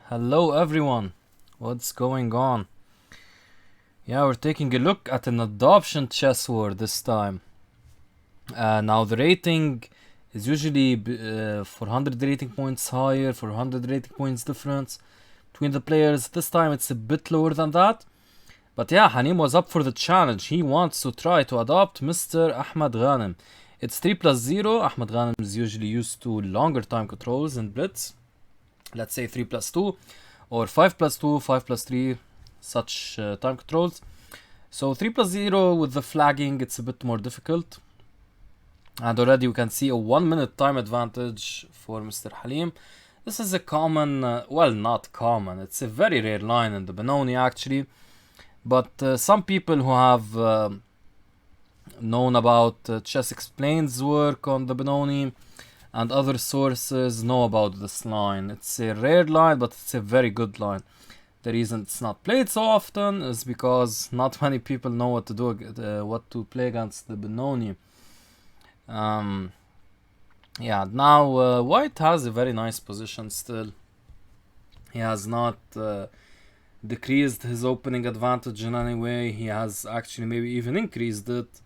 Hello everyone, what's going on? Yeah, we're taking a look at an adoption chess war this time. Now the rating is usually 400 rating points higher, 400 rating points difference between the players. This time it's a bit lower than that. But yeah, Hanim was up for the challenge. He wants to try to adopt Mr. ahmad-ghanem. It's 3 plus 0. ahmad-ghanem is usually used to longer time controls in blitz. Let's say 3 plus 2 or 5 plus 2, 5 plus 3, such time controls. So 3 plus 0 with the flagging, it's a bit more difficult. And already we can see a 1 minute time advantage for Mr. Halim. This is a common, well, not common, it's a very rare line in the Benoni actually. But some people who have known about Chess Explained's work on the Benoni and other sources know about this line. It's a rare line, but it's a very good line. The reason it's not played so often is because not many people know what to do, what to play against the Benoni. Yeah, now White has a very nice position still. He has not decreased his opening advantage in any way. He has actually maybe even increased it.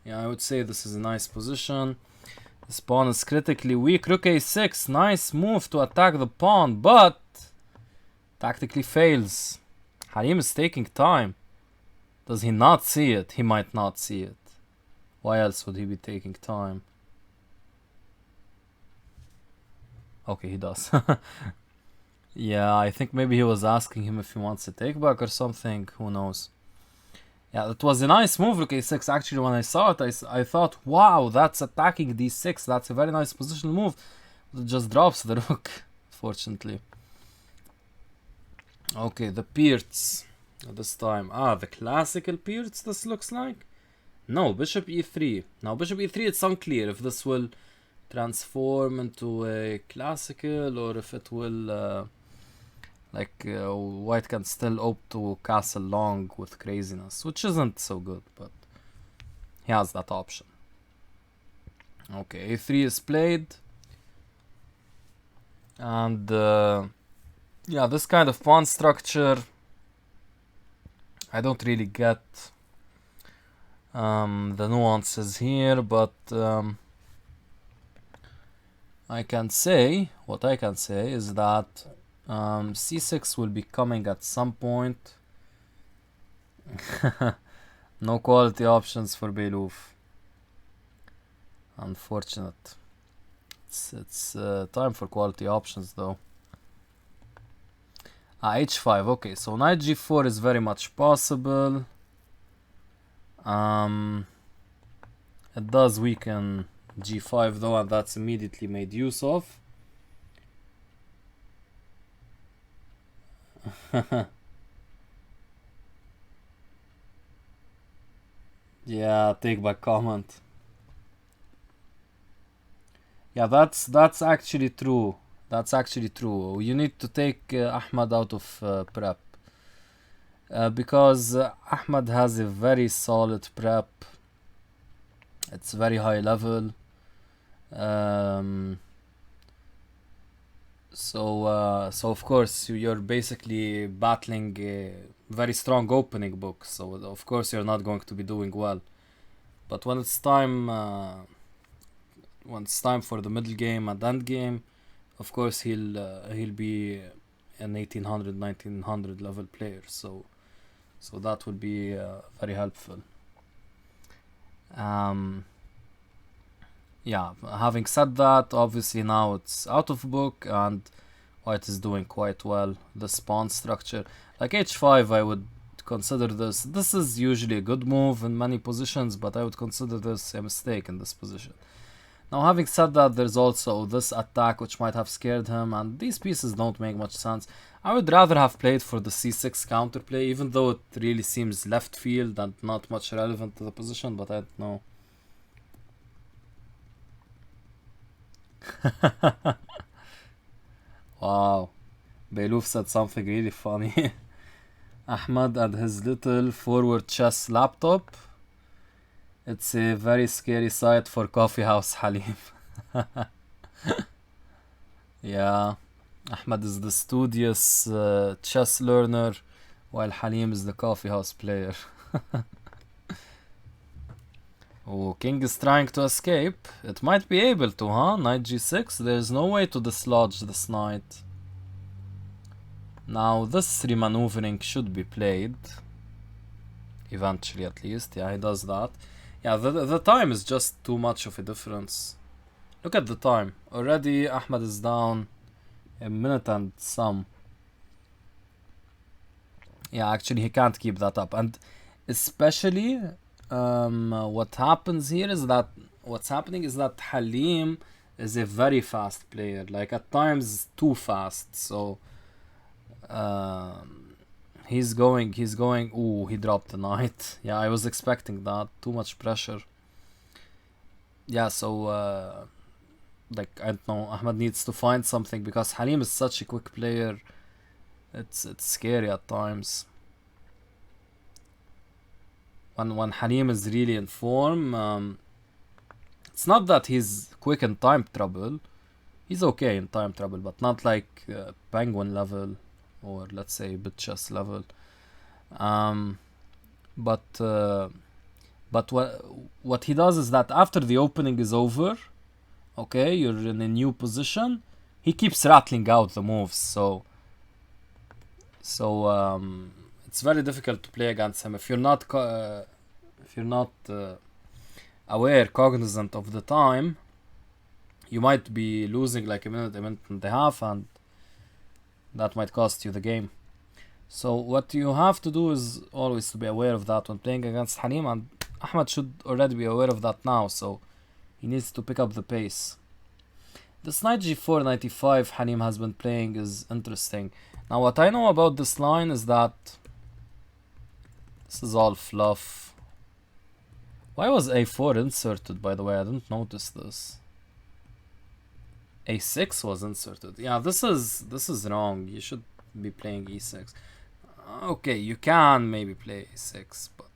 Yeah, I would say this is a nice position. This pawn is critically weak. Rook a6, nice move to attack the pawn, but tactically fails. Halim is taking time. Does he not see it? He might not see it. Why else would he be taking time? Okay, he does. Yeah, I think maybe he was asking him if he wants to take back or something. Who knows? Yeah, it was a nice move, Rook a6. Actually, when I saw it, I thought, wow, that's attacking d6. That's a very nice positional move. It just drops the rook, fortunately. Okay, the Pirts this time. The classical Pirts, this looks like. No, bishop e3. Now, bishop e3, it's unclear if this will transform into a classical or if it will... White can still opt to castle long with craziness, which isn't so good, but he has that option. Okay, a3 is played. And yeah, this kind of pawn structure, I don't really get the nuances here, but what I can say is that c6 will be coming at some point. No quality options for Beiluf. Unfortunate. It's time for quality options though. h5. Okay, so knight g4 is very much possible. It does weaken g5 though, and that's immediately made use of. Yeah, take back comment. Yeah, that's actually true. That's actually true. You need to take Ahmad out of prep. Because Ahmad has a very solid prep. It's very high level. So of course you're basically battling a very strong opening book. So of course you're not going to be doing well. But when it's time for the middle game and end game, of course he'll be an 1800, 1900 level player. So that would be very helpful. Yeah, having said that, obviously now it's out of book and White is doing quite well. The pawn structure, like h5, I would consider this. This is usually a good move in many positions, but I would consider this a mistake in this position. Now, having said that, there's also this attack which might have scared him, and these pieces don't make much sense. I would rather have played for the c6 counterplay, even though it really seems left field and not much relevant to the position, but I don't know. Wow, Beiluf said something really funny. Ahmad and his little forward chess laptop. It's a very scary sight for Coffee House Halim. Yeah, Ahmad is the studious chess learner, while Halim is the coffee house player. Oh, king is trying to escape. It might be able to, huh? Knight g6. There's no way to dislodge this knight. Now, this remaneuvering should be played. Eventually, at least. Yeah, he does that. Yeah, the time is just too much of a difference. Look at the time. Already, Ahmed is down a minute and some. Yeah, actually, he can't keep that up. And especially, what happens here is that what's happening is that Halim is a very fast player. Like, at times, too fast. So, he's going. Ooh, he dropped the knight. Yeah, I was expecting that. Too much pressure. Yeah, so, like, I don't know, Ahmed needs to find something because Halim is such a quick player. It's scary at times. When Halim is really in form, it's not that he's quick in time trouble. He's okay in time trouble, but not like Penguin level or let's say bit chess level. But what he does is that after the opening is over, okay, you're in a new position. He keeps rattling out the moves, so it's very difficult to play against him if you're not aware, cognizant of the time. You might be losing like a minute and a half, and that might cost you the game. So what you have to do is always to be aware of that when playing against Halim, and Ahmed should already be aware of that now, so he needs to pick up the pace. This knight g4 95 Halim has been playing is interesting. Now what I know about this line is that this is all fluff. Why was a4 inserted, by the way? I didn't notice this. a6 was inserted. Yeah, this is wrong. You should be playing e6. Okay, you can maybe play a6, but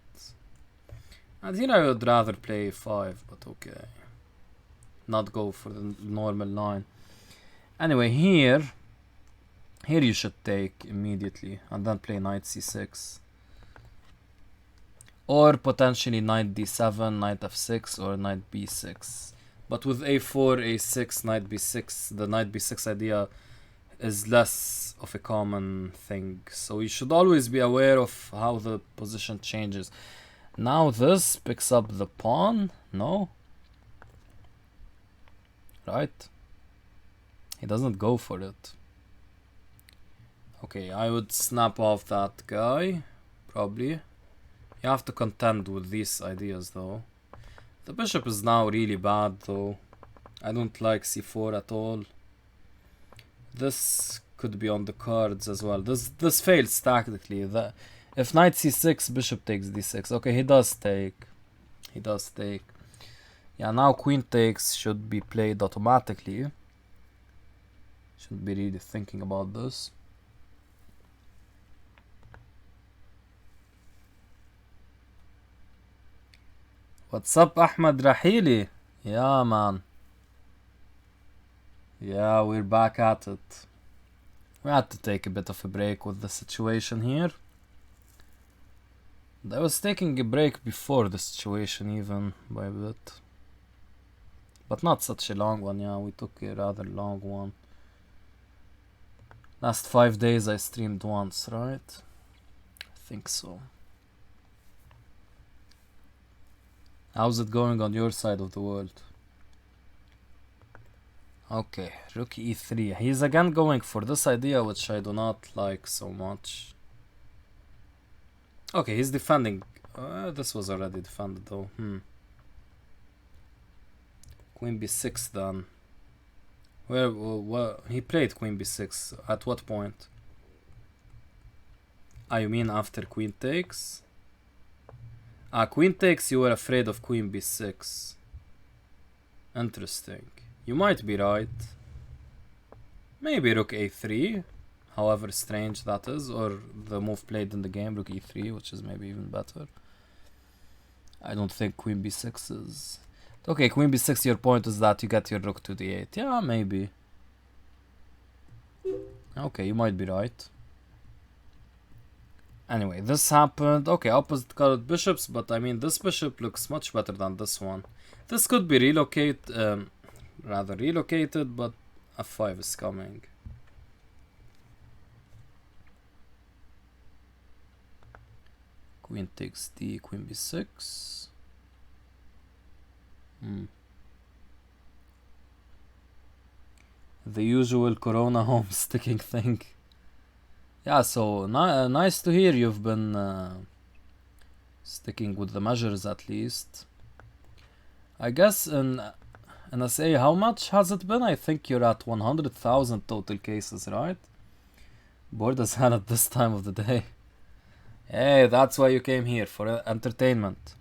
I think I would rather play a5, but okay. Not go for the normal line. Anyway, here you should take immediately and then play knight c6. Or potentially knight d7, knight f6, or knight b6. But with a4, a6, knight b6, the knight b6 idea is less of a common thing. So you should always be aware of how the position changes. Now this picks up the pawn. No? Right? He doesn't go for it. Okay, I would snap off that guy. Probably. You have to contend with these ideas though. The bishop is now really bad though. I don't like c4 at all. This could be on the cards as well. This fails tactically. If knight c6, bishop takes d6. Okay, he does take. He does take. Yeah, now queen takes should be played automatically. Shouldn't be really thinking about this. What's up, Ahmed Rahili? Yeah, man. Yeah, we're back at it. We had to take a bit of a break with the situation here. I was taking a break before the situation even by a bit. But not such a long one, yeah, we took a rather long one. Last 5 days I streamed once, right? I think so. How's it going on your side of the world? Okay, rook e3. He's again going for this idea, which I do not like so much. Okay, he's defending. This was already defended though. Queen b6 then. Where he played queen b6. At what point? Ah, you mean after queen takes? Ah, queen takes, you were afraid of queen b6. Interesting. You might be right. Maybe rook a3, however strange that is, or the move played in the game, rook e3, which is maybe even better. I don't think queen b6 is... Okay, queen b6, your point is that you get your rook to d8. Yeah, maybe. Okay, you might be right. Anyway, this happened. Okay, opposite colored bishops, but I mean, this bishop looks much better than this one. This could be rather relocated, but f5 is coming. Queen takes d, queen b6. The usual Corona home sticking thing. Yeah, so nice to hear you've been sticking with the measures at least. I guess in SA, how much has it been? I think you're at 100,000 total cases, right? Bored as hell at this time of the day. Hey, that's why you came here, for entertainment.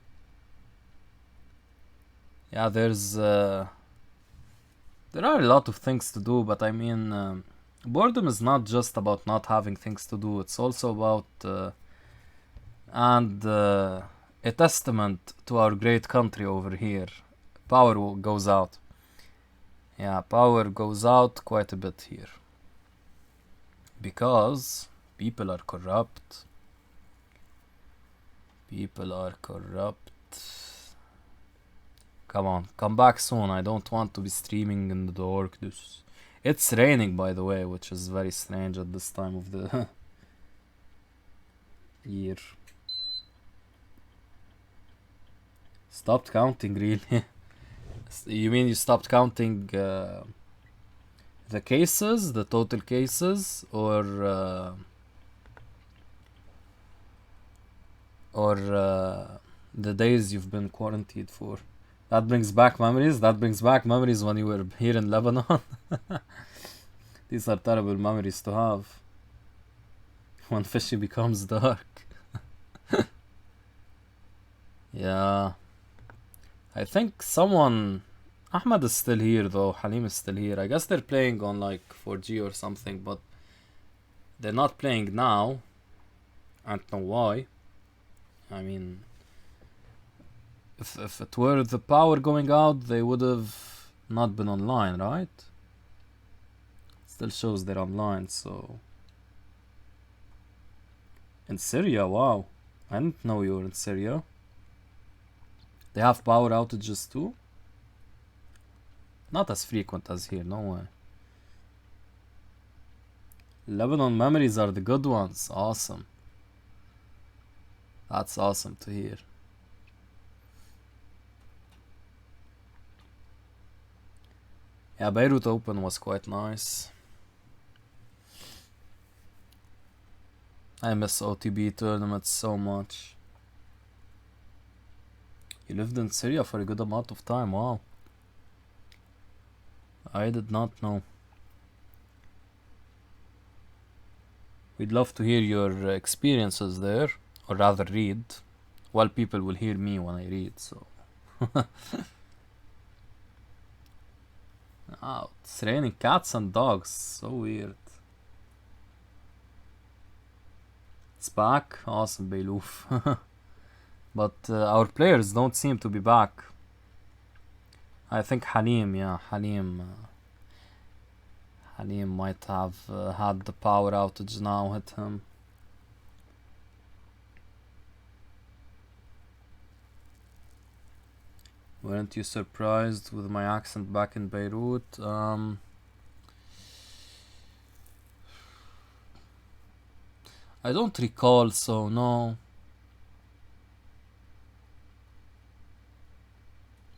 Yeah, there are a lot of things to do, but I mean, boredom is not just about not having things to do. It's also about a testament to our great country over here. Power goes out. Yeah, power goes out quite a bit here. Because people are corrupt. People are corrupt. Come on, come back soon. I don't want to be streaming in the dark. It's raining, by the way, which is very strange at this time of the year. Stopped counting, really? You mean you stopped counting the cases, the total cases, or the days you've been quarantined for? That brings back memories. That brings back memories when you were here in Lebanon. These are terrible memories to have. When fishy becomes dark. Yeah. I think Ahmad is still here though. Halim is still here. I guess they're playing on like 4G or something, but they're not playing now. I don't know why. I mean, if it were the power going out, they would have not been online, right? Still shows they're online, so. In Syria, wow. I didn't know you were in Syria. They have power outages too? Not as frequent as here, no way. Lebanon memories are the good ones. Awesome. That's awesome to hear. Yeah, Beirut Open was quite nice. I miss OTB tournaments so much. You lived in Syria for a good amount of time, wow. I did not know. We'd love to hear your experiences there, or rather read. Well, people will hear me when I read, so. Oh, it's raining cats and dogs, so weird. It's back, awesome Beiluf. But our players don't seem to be back. I think Halim might have had the power outage now hit him. Weren't you surprised with my accent back in Beirut? I don't recall, so no.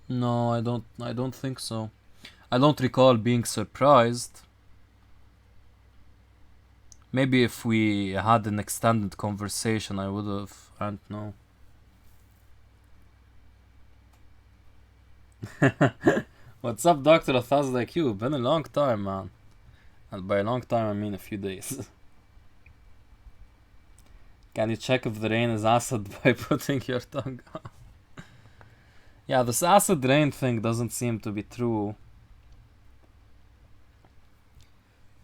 No, I don't think so. I don't recall being surprised. Maybe if we had an extended conversation, I would have. I don't know. What's up, Dr. Athaz like you? Been a long time, man. And by a long time, I mean a few days. Can you check if the rain is acid by putting your tongue out? Yeah, this acid rain thing doesn't seem to be true.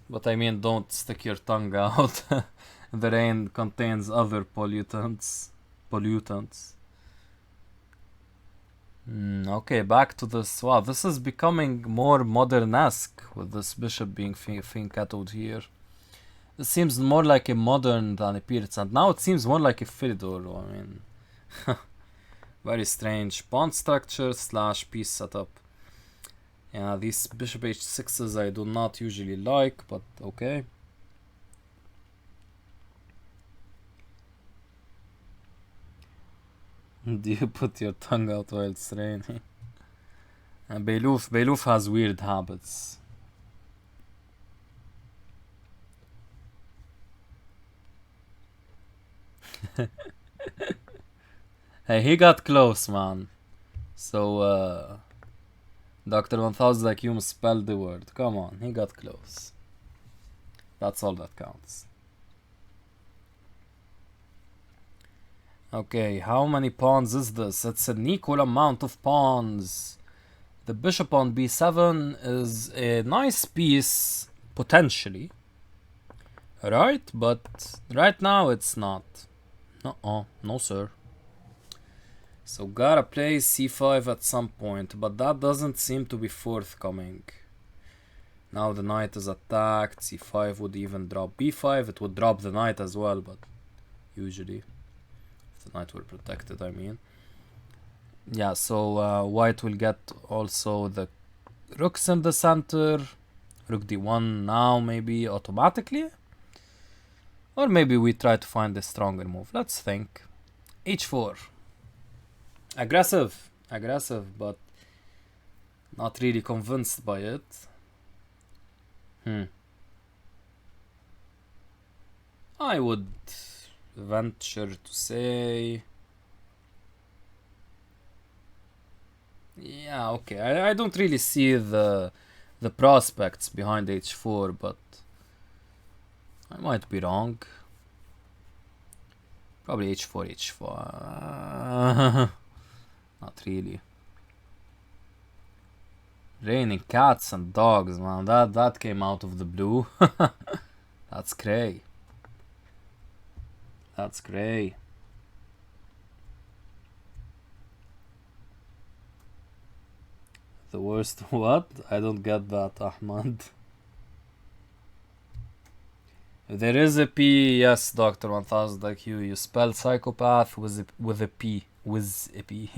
But I mean, don't stick your tongue out. The rain contains other pollutants. Okay, back to this. Wow, this is becoming more modern-esque with this bishop being finkatoed here. This seems more like a modern than a Pirates, and now it seems more like a Philidor. I mean, very strange. Pawn structure / piece setup. Yeah, these bishop h6s I do not usually like, but okay. Do you put your tongue out while it's raining? And Beiluf has weird habits. Hey, he got close, man. So, Dr. 1000 like you misspelled the word. Come on, he got close. That's all that counts. Okay, how many pawns is this? It's an equal amount of pawns. The bishop on b7 is a nice piece, potentially. Right? But right now it's not. No sir. So gotta play c5 at some point, but that doesn't seem to be forthcoming. Now the knight is attacked, c5 would even drop b5, it would drop the knight as well, but usually, if the knight were protected, I mean. Yeah, so white will get also the rooks in the center, rook d1 now maybe automatically. Or maybe we try to find a stronger move. Let's think. h4. Aggressive, but not really convinced by it. I would venture to say... Yeah, okay. I don't really see the prospects behind h4, but I might be wrong. Probably h4, h5. Not really. Raining cats and dogs, man. That came out of the blue. That's cray. That's cray. The worst what? I don't get that, Ahmad. There is a P, yes, Dr. 1000 IQ. You spell psychopath with a P. With a P.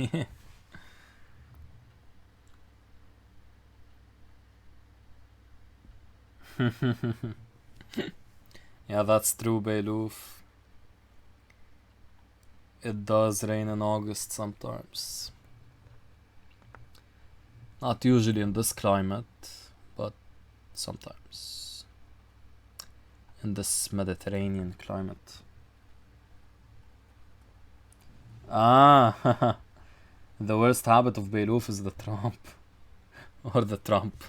Yeah, that's true, Beiluf. It does rain in August sometimes. Not usually in this climate, but sometimes. In this Mediterranean climate. Ah, the worst habit of Beiluf is the Trump. Or the Trump.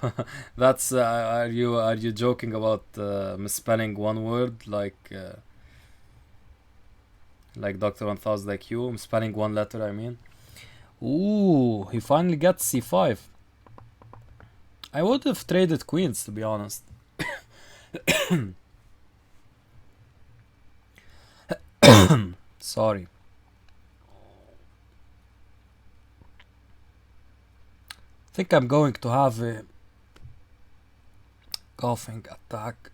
That's are you joking about misspelling one word like Dr. 1000 like you? Misspelling one letter, I mean. Ooh, he finally gets c5. I would have traded queens, to be honest. Sorry. I think I'm going to have a coughing attack.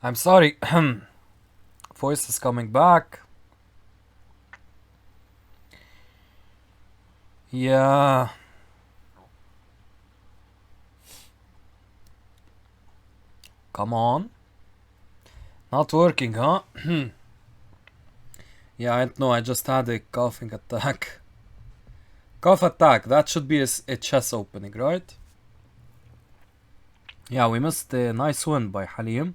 I'm sorry. Voice is coming back. Yeah. Come on. Not working, huh? Yeah, I know, I just had a coughing attack. Cough attack, that should be a chess opening, right? Yeah, we missed a nice win by Halim.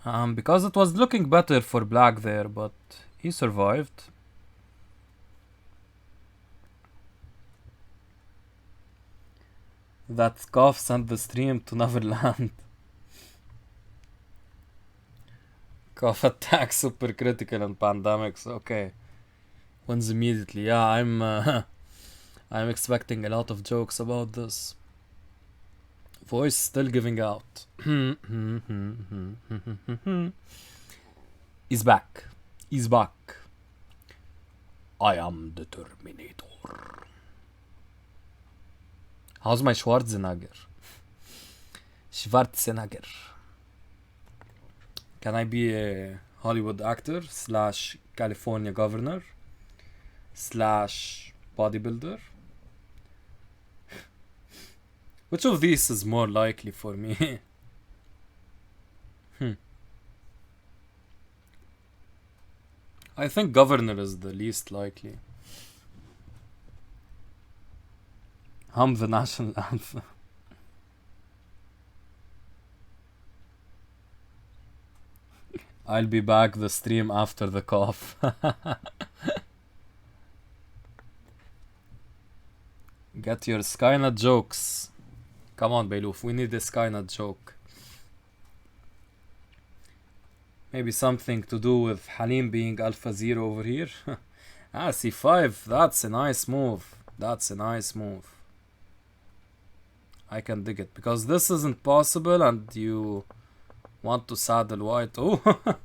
Because it was looking better for black there, but he survived. That cough sent the stream to Neverland. Cough attack super critical in pandemics. Okay, wins immediately. Yeah, I'm expecting a lot of jokes about this. Voice still giving out. He's back. is back. I am the Terminator. How's my Schwarzenegger? Schwarzenegger. Can I be a Hollywood actor / California governor / bodybuilder? Which of these is more likely for me? I think governor is the least likely. Hum the national anthem. I'll be back the stream after the cough. Get your Skynet jokes. Come on, Beiluf, we need a Skynet joke. Maybe something to do with Halim being Alpha Zero over here. C5, that's a nice move. That's a nice move. I can dig it, because this isn't possible and you want to saddle white. Oh,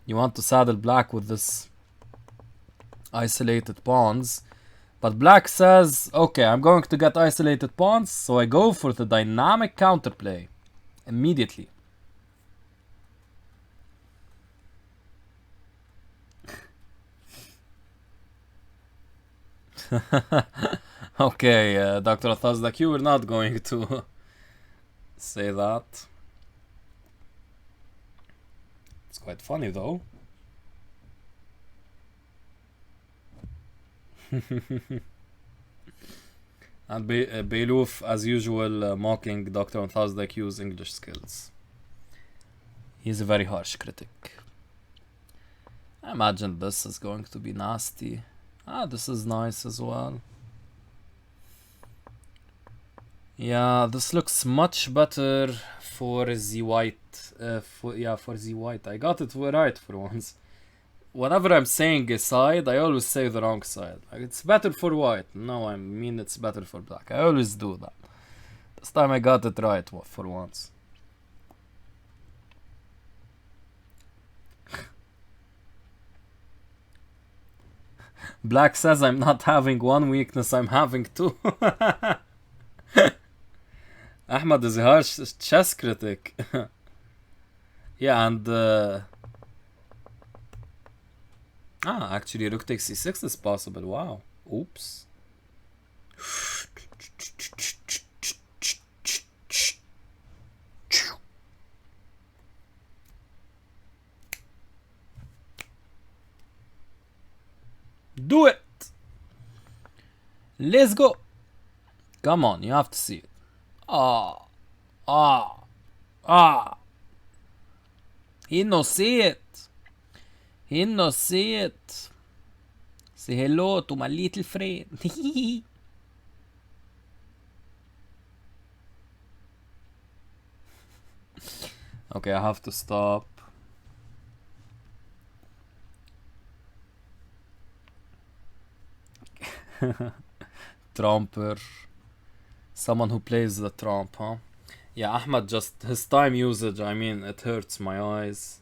you want to saddle black with this isolated pawns. But black says, okay, I'm going to get isolated pawns, so I go for the dynamic counterplay immediately. Okay, Dr. Athazdak, you were not going to say that. It's quite funny though. And Beiluf, as usual, mocking Dr. Athazdaki's English skills. He's a very harsh critic. I imagine this is going to be nasty. This is nice as well. Yeah, this looks much better for Z white. For Z white. I got it right for once. Whenever I'm saying a side, I always say the wrong side. Like, it's better for white. No, I mean it's better for black. I always do that. This time I got it right for once. Black says I'm not having one weakness, I'm having two. Ahmad is a harsh chess critic. Yeah, and actually rook takes c6 is possible. Wow. Oops. Do it. Let's go. Come on, you have to see it. He no see it. He no see it. Say hello to my little friend. Okay, I have to stop. Tromper. Someone who plays the tromp, huh? Yeah, Ahmad just, his time usage, I mean, it hurts my eyes.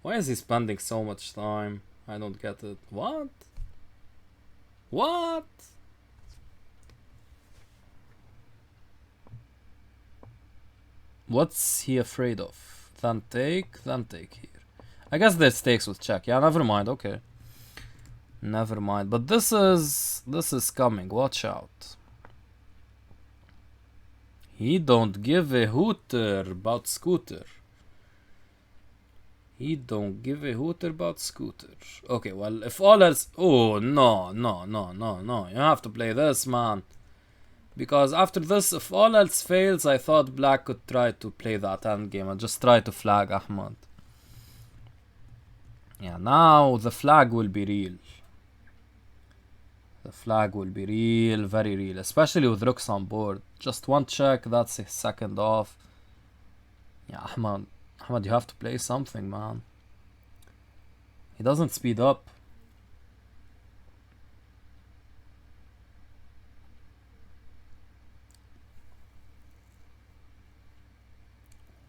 Why is he spending so much time? I don't get it. What? What? What's he afraid of? Then take here. I guess this takes with check. Yeah, never mind, okay. Never mind. But this is coming. Watch out. He don't give a hooter about Scooter. He don't give a hooter about Scooter. Okay, well, if all else... Oh, no. You have to play this, man. Because after this, if all else fails, I thought black could try to play that endgame and just try to flag Ahmad. Yeah, now the flag will be real. The flag will be real, very real, especially with rooks on board. Just one check, that's a second off. Yeah, Ahmad, you have to play something, man. He doesn't speed up.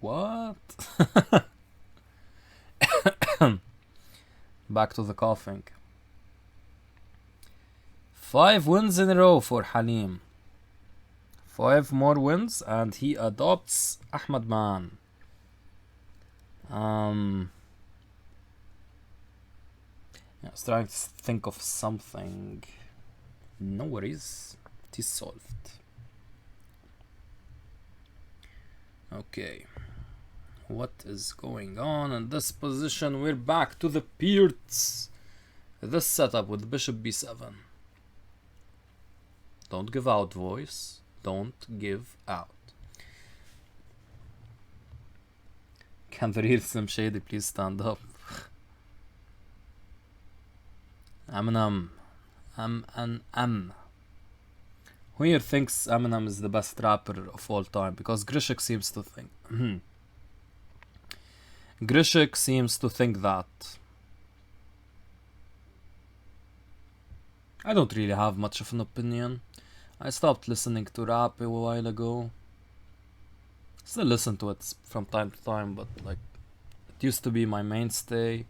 What? Back to the coughing. 5 wins in a row for Halim. 5 more wins and he adopts Ahmad-ghanem. I was trying to think of something. No worries. It is solved. Okay. What is going on in this position? We're back to the Peerts. This setup with bishop b7. Don't give out, voice. Don't give out. Can the real Slim Shady please stand up? Eminem. Who here thinks Eminem is the best rapper of all time? Because Grishik seems to think. Grishik seems to think that. I don't really have much of an opinion. I stopped listening to rap a while ago. Still listen to it from time to time, but like it used to be my mainstay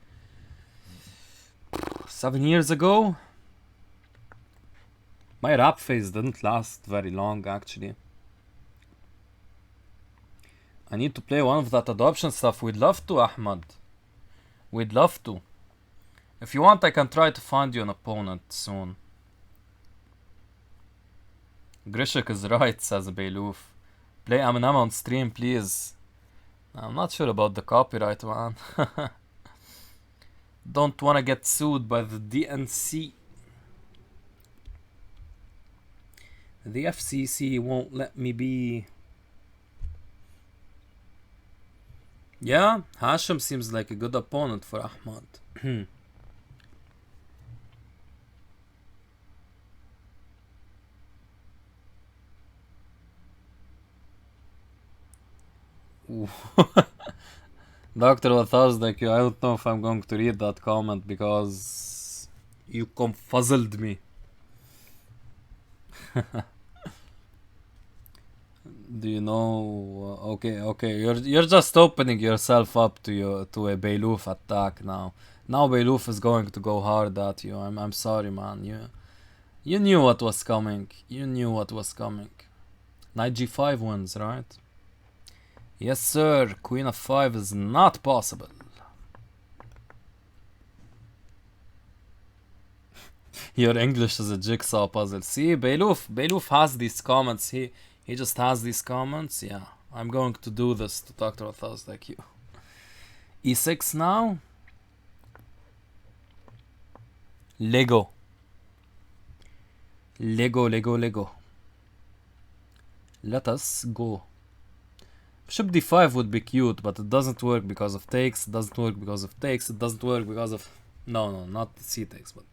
7 years ago. My rap phase didn't last very long actually. I need to play one of that adoption stuff. We'd love to, Ahmad. We'd love to. If you want, I can try to find you an opponent soon. Grishik is right, says Beiluf. Play Eminem on stream, please. I'm not sure about the copyright, man. Don't wanna get sued by the DNC. The FCC won't let me be. Yeah, Hashim seems like a good opponent for Ahmad. Dr. Wathaz, like you, I don't know if I'm going to read that comment because you confuzzled me. Do you know? Okay. You're just opening yourself up to a Beiluf attack now. Now Beiluf is going to go hard at you. I'm sorry, man. You knew what was coming. You knew what was coming. Knight g5 wins, right? Yes, sir. Queen f5 is not possible. Your English is a jigsaw puzzle. See, Beiluf has these comments. He just has these comments. Yeah, I'm going to do this to Dr. Wathaz like you. e6 now. Lego. Let us go. Bishop d5 would be cute, but it doesn't work because of takes. It doesn't work because of takes. It doesn't work because of... No, not c takes, but...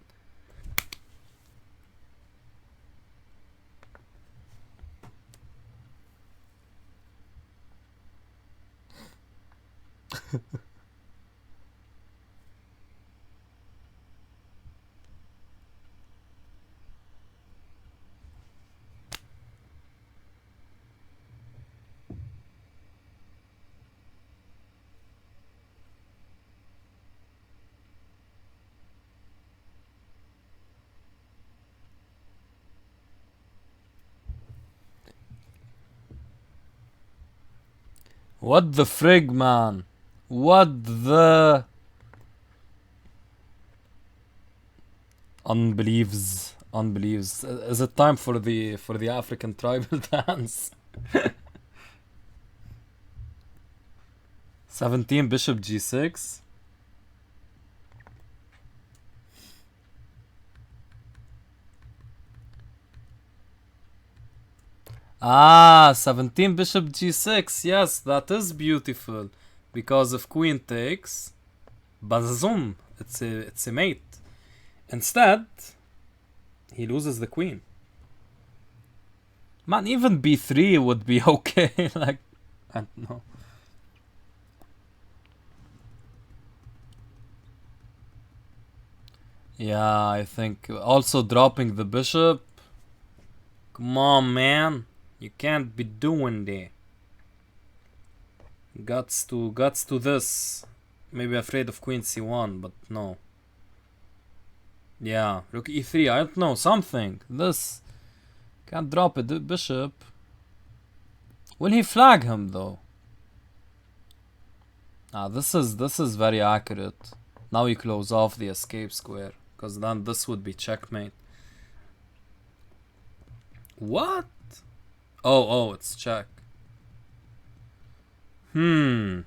What the frig, man? What the... Unbelieves. Is it time for the African tribal dance? 17 bishop g6. Ah, 17 bishop g6. Yes, that is beautiful. Because if queen takes, bazzoom, it's a mate. Instead, he loses the queen. Man, even b3 would be okay. Like, I don't know. Yeah, I think also dropping the bishop. Come on, man. You can't be doing that. Guts to this. Maybe afraid of queen c1, but no. Yeah, rook e3, I don't know, something. This. Can't drop it, the bishop. Will he flag him though? Ah, this is very accurate. Now you close off the escape square, because then this would be checkmate. What? Oh, it's check. 18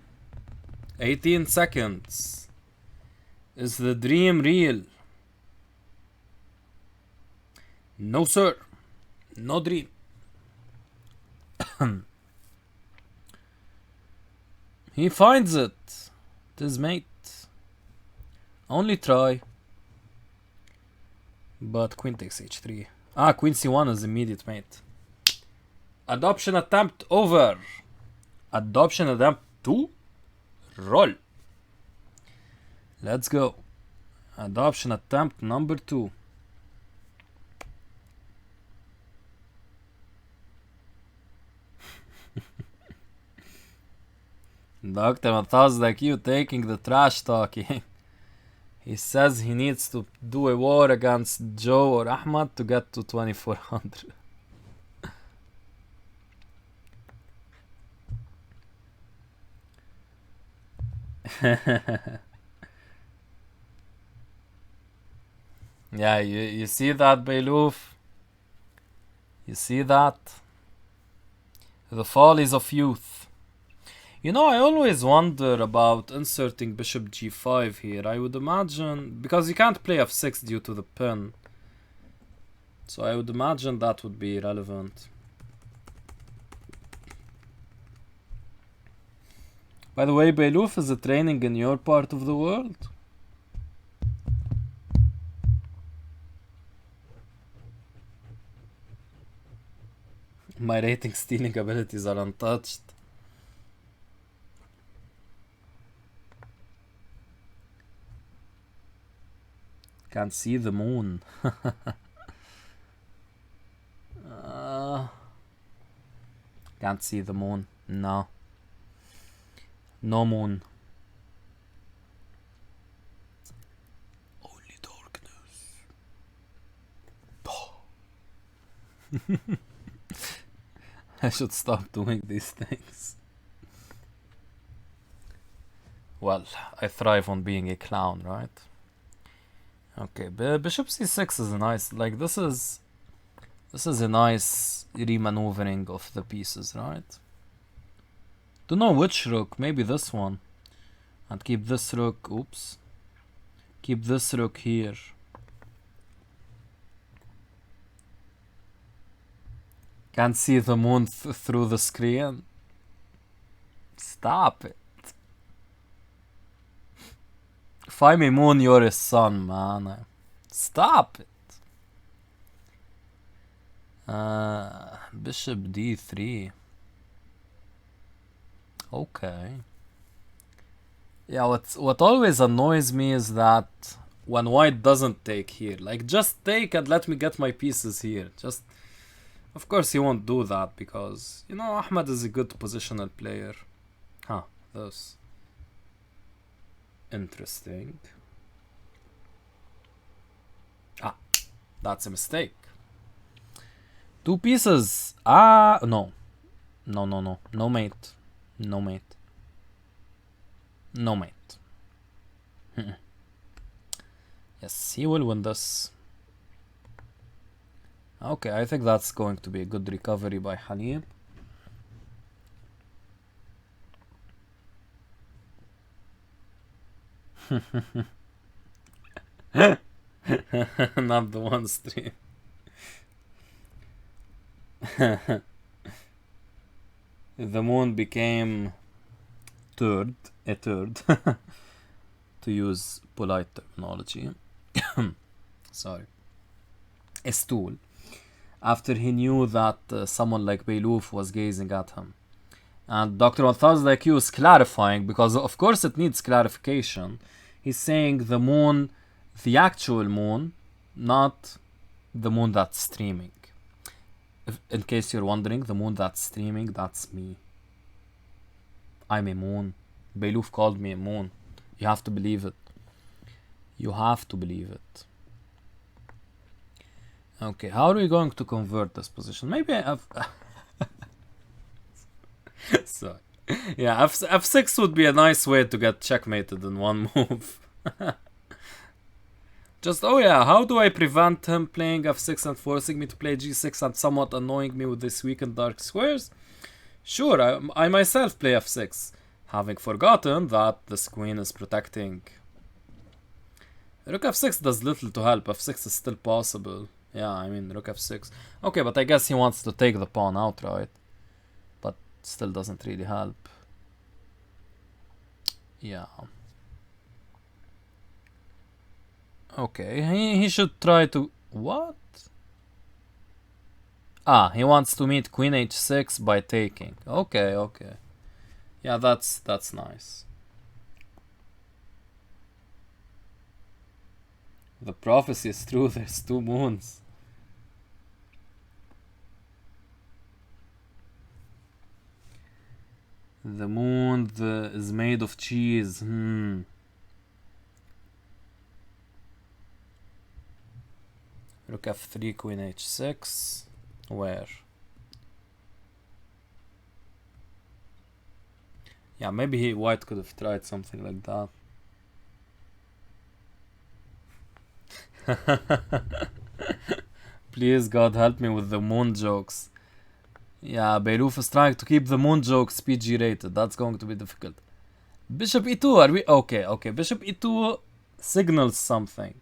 seconds. Is the dream real? No, sir. No dream. He finds it. Tis mate. Only try. But queen takes h3. Ah, queen c1 is immediate mate. Adoption attempt over. Adoption attempt 2. Roll. Let's go. Adoption attempt number 2. Dr. Mathaz like you taking the trash talking. He says he needs to do a war against Joe or Ahmad to get to 2400. Yeah, you see that, Beiluf? You see that? The follies of youth. You know, I always wonder about inserting bishop g5 here. I would imagine, because you can't play f6 due to the pin. So I would imagine that would be relevant. By the way, Beiluf, is it raining in your part of the world? My rating stealing abilities are untouched. Can't see the moon. Can't see the moon. No. No moon. Only darkness. I should stop doing these things. Well, I thrive on being a clown, right? Okay, bishop c6 is a nice, like this is a nice remaneuvering of the pieces, right? Don't know which rook, maybe this one. And keep this rook, oops. Keep this rook here. Can't see the moon through the screen. Stop it. If I'm a moon, you're a sun, man. Stop it. Bishop d3. Okay. Yeah, what always annoys me is that when white doesn't take here, like just take and let me get my pieces here. Just, of course he won't do that because, you know, Ahmad is a good positional player. Huh, this. Interesting. Ah, that's a mistake. Two pieces. Ah, no. No mate. No mate. No mate. Yes, he will win this. Okay, I think that's going to be a good recovery by Halim. Not the one stream. The moon became a third, to use polite terminology. Sorry. A stool. After he knew that someone like Beiluf was gazing at him. And Dr. Malthaz like you is clarifying, because of course it needs clarification. He's saying the moon, the actual moon, not the moon that's streaming. In case you're wondering, the moon that's streaming, that's me. I'm a moon. Beiluf called me a moon. You have to believe it. You have to believe it. Okay, how are we going to convert this position? Maybe I have... Sorry. Yeah, f6 would be a nice way to get checkmated in one move. Just, oh yeah, how do I prevent him playing f6 and forcing me to play g6 and somewhat annoying me with these weak and dark squares? Sure, I myself play f6, having forgotten that this queen is protecting. Rook f6 does little to help, f6 is still possible. Yeah, I mean, rook f6. Okay, but I guess he wants to take the pawn outright. But still doesn't really help. Yeah. Okay, he should try to... What? Ah, he wants to meet queen h6 by taking. Okay, okay. Yeah, that's nice. The prophecy is true, there's two moons. The moon is made of cheese. Rook f3, queen h6. Where? Yeah, maybe white could have tried something like that. Please, God, help me with the moon jokes. Yeah, Beirut is trying to keep the moon jokes PG rated. That's going to be difficult. Bishop e2, are we... Okay, okay. Bishop e2 signals something.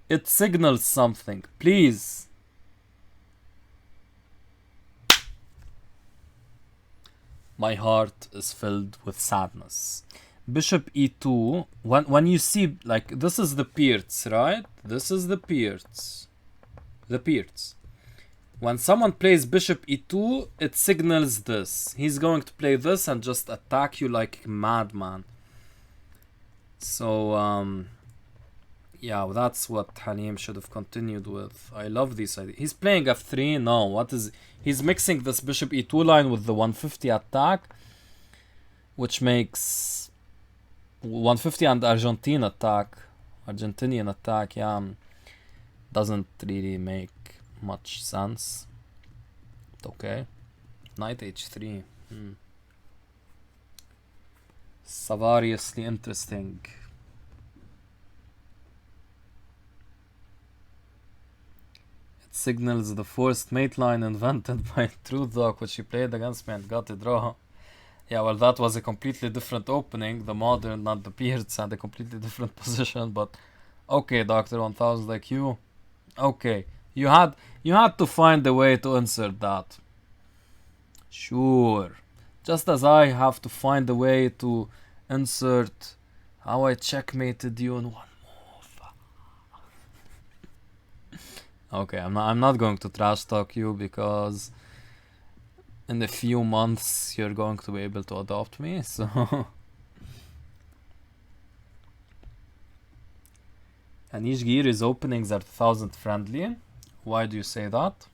It signals something. Please. My heart is filled with sadness. Bishop e2, when you see, like, this is the Pirts, right? This is the Pirts. The Pirts. When someone plays bishop e2, it signals this. He's going to play this and just attack you like a madman. So, yeah, that's what Halim should have continued with. I love this idea. He's playing f3. No, what is... He's mixing this bishop e2 line with the 150 attack, which makes 150 and Argentinian attack, yeah, doesn't really make much sense. Okay. Knight h3. Savariously interesting. Signals the forced mate line invented by Truth Dog, which he played against me and got a draw. Yeah, well, that was a completely different opening. The modern, not the Pierce, had a completely different position. But okay, Dr. 1000 IQ. Okay, you had to find a way to insert that. Sure. Just as I have to find a way to insert how I checkmated you in one. Okay, I'm not going to trash talk you because in a few months you're going to be able to adopt me, so Anish Giri's openings are 1000 friendly. Why do you say that?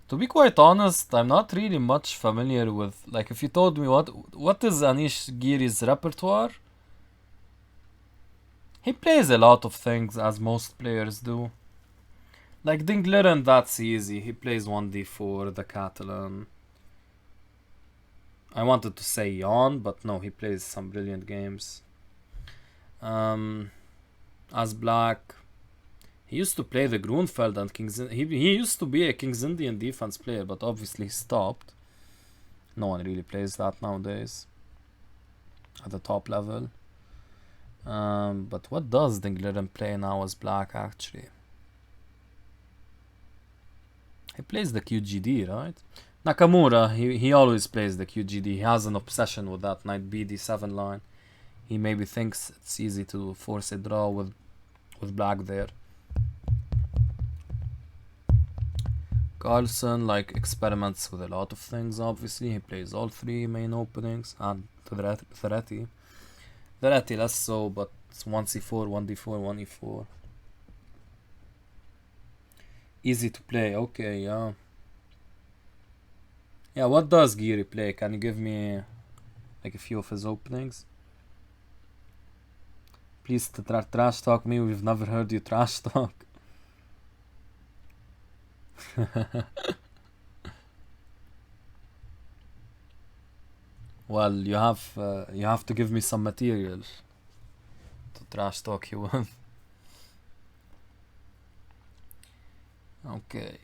To be quite honest, I'm not really much familiar with, like, if you told me what is Anish Giri's repertoire, he plays a lot of things, as most players do. Like Dingleren, that's easy. He plays 1d4, the Catalan. I wanted to say Yawn, but no, he plays some brilliant games. As Black, he used to play the Grunfeld and King's... He used to be a King's Indian defense player, but obviously stopped. No one really plays that nowadays at the top level. But what does Dingleren play now as Black, actually? He plays the QGD, right? Nakamura, he always plays the QGD. He has an obsession with that knight BD7 line. He maybe thinks it's easy to force a draw with Black there. Carlsen, like, experiments with a lot of things, obviously. He plays all three main openings. And Ferretti. Ferretti less so, but it's 1c4, 1d4, 1e4. Easy to play, okay, yeah. Yeah, what does Giri play? Can you give me like a few of his openings? Please trash talk me, we've never heard you trash talk. Well, you have to give me some material to trash talk you with. Okay.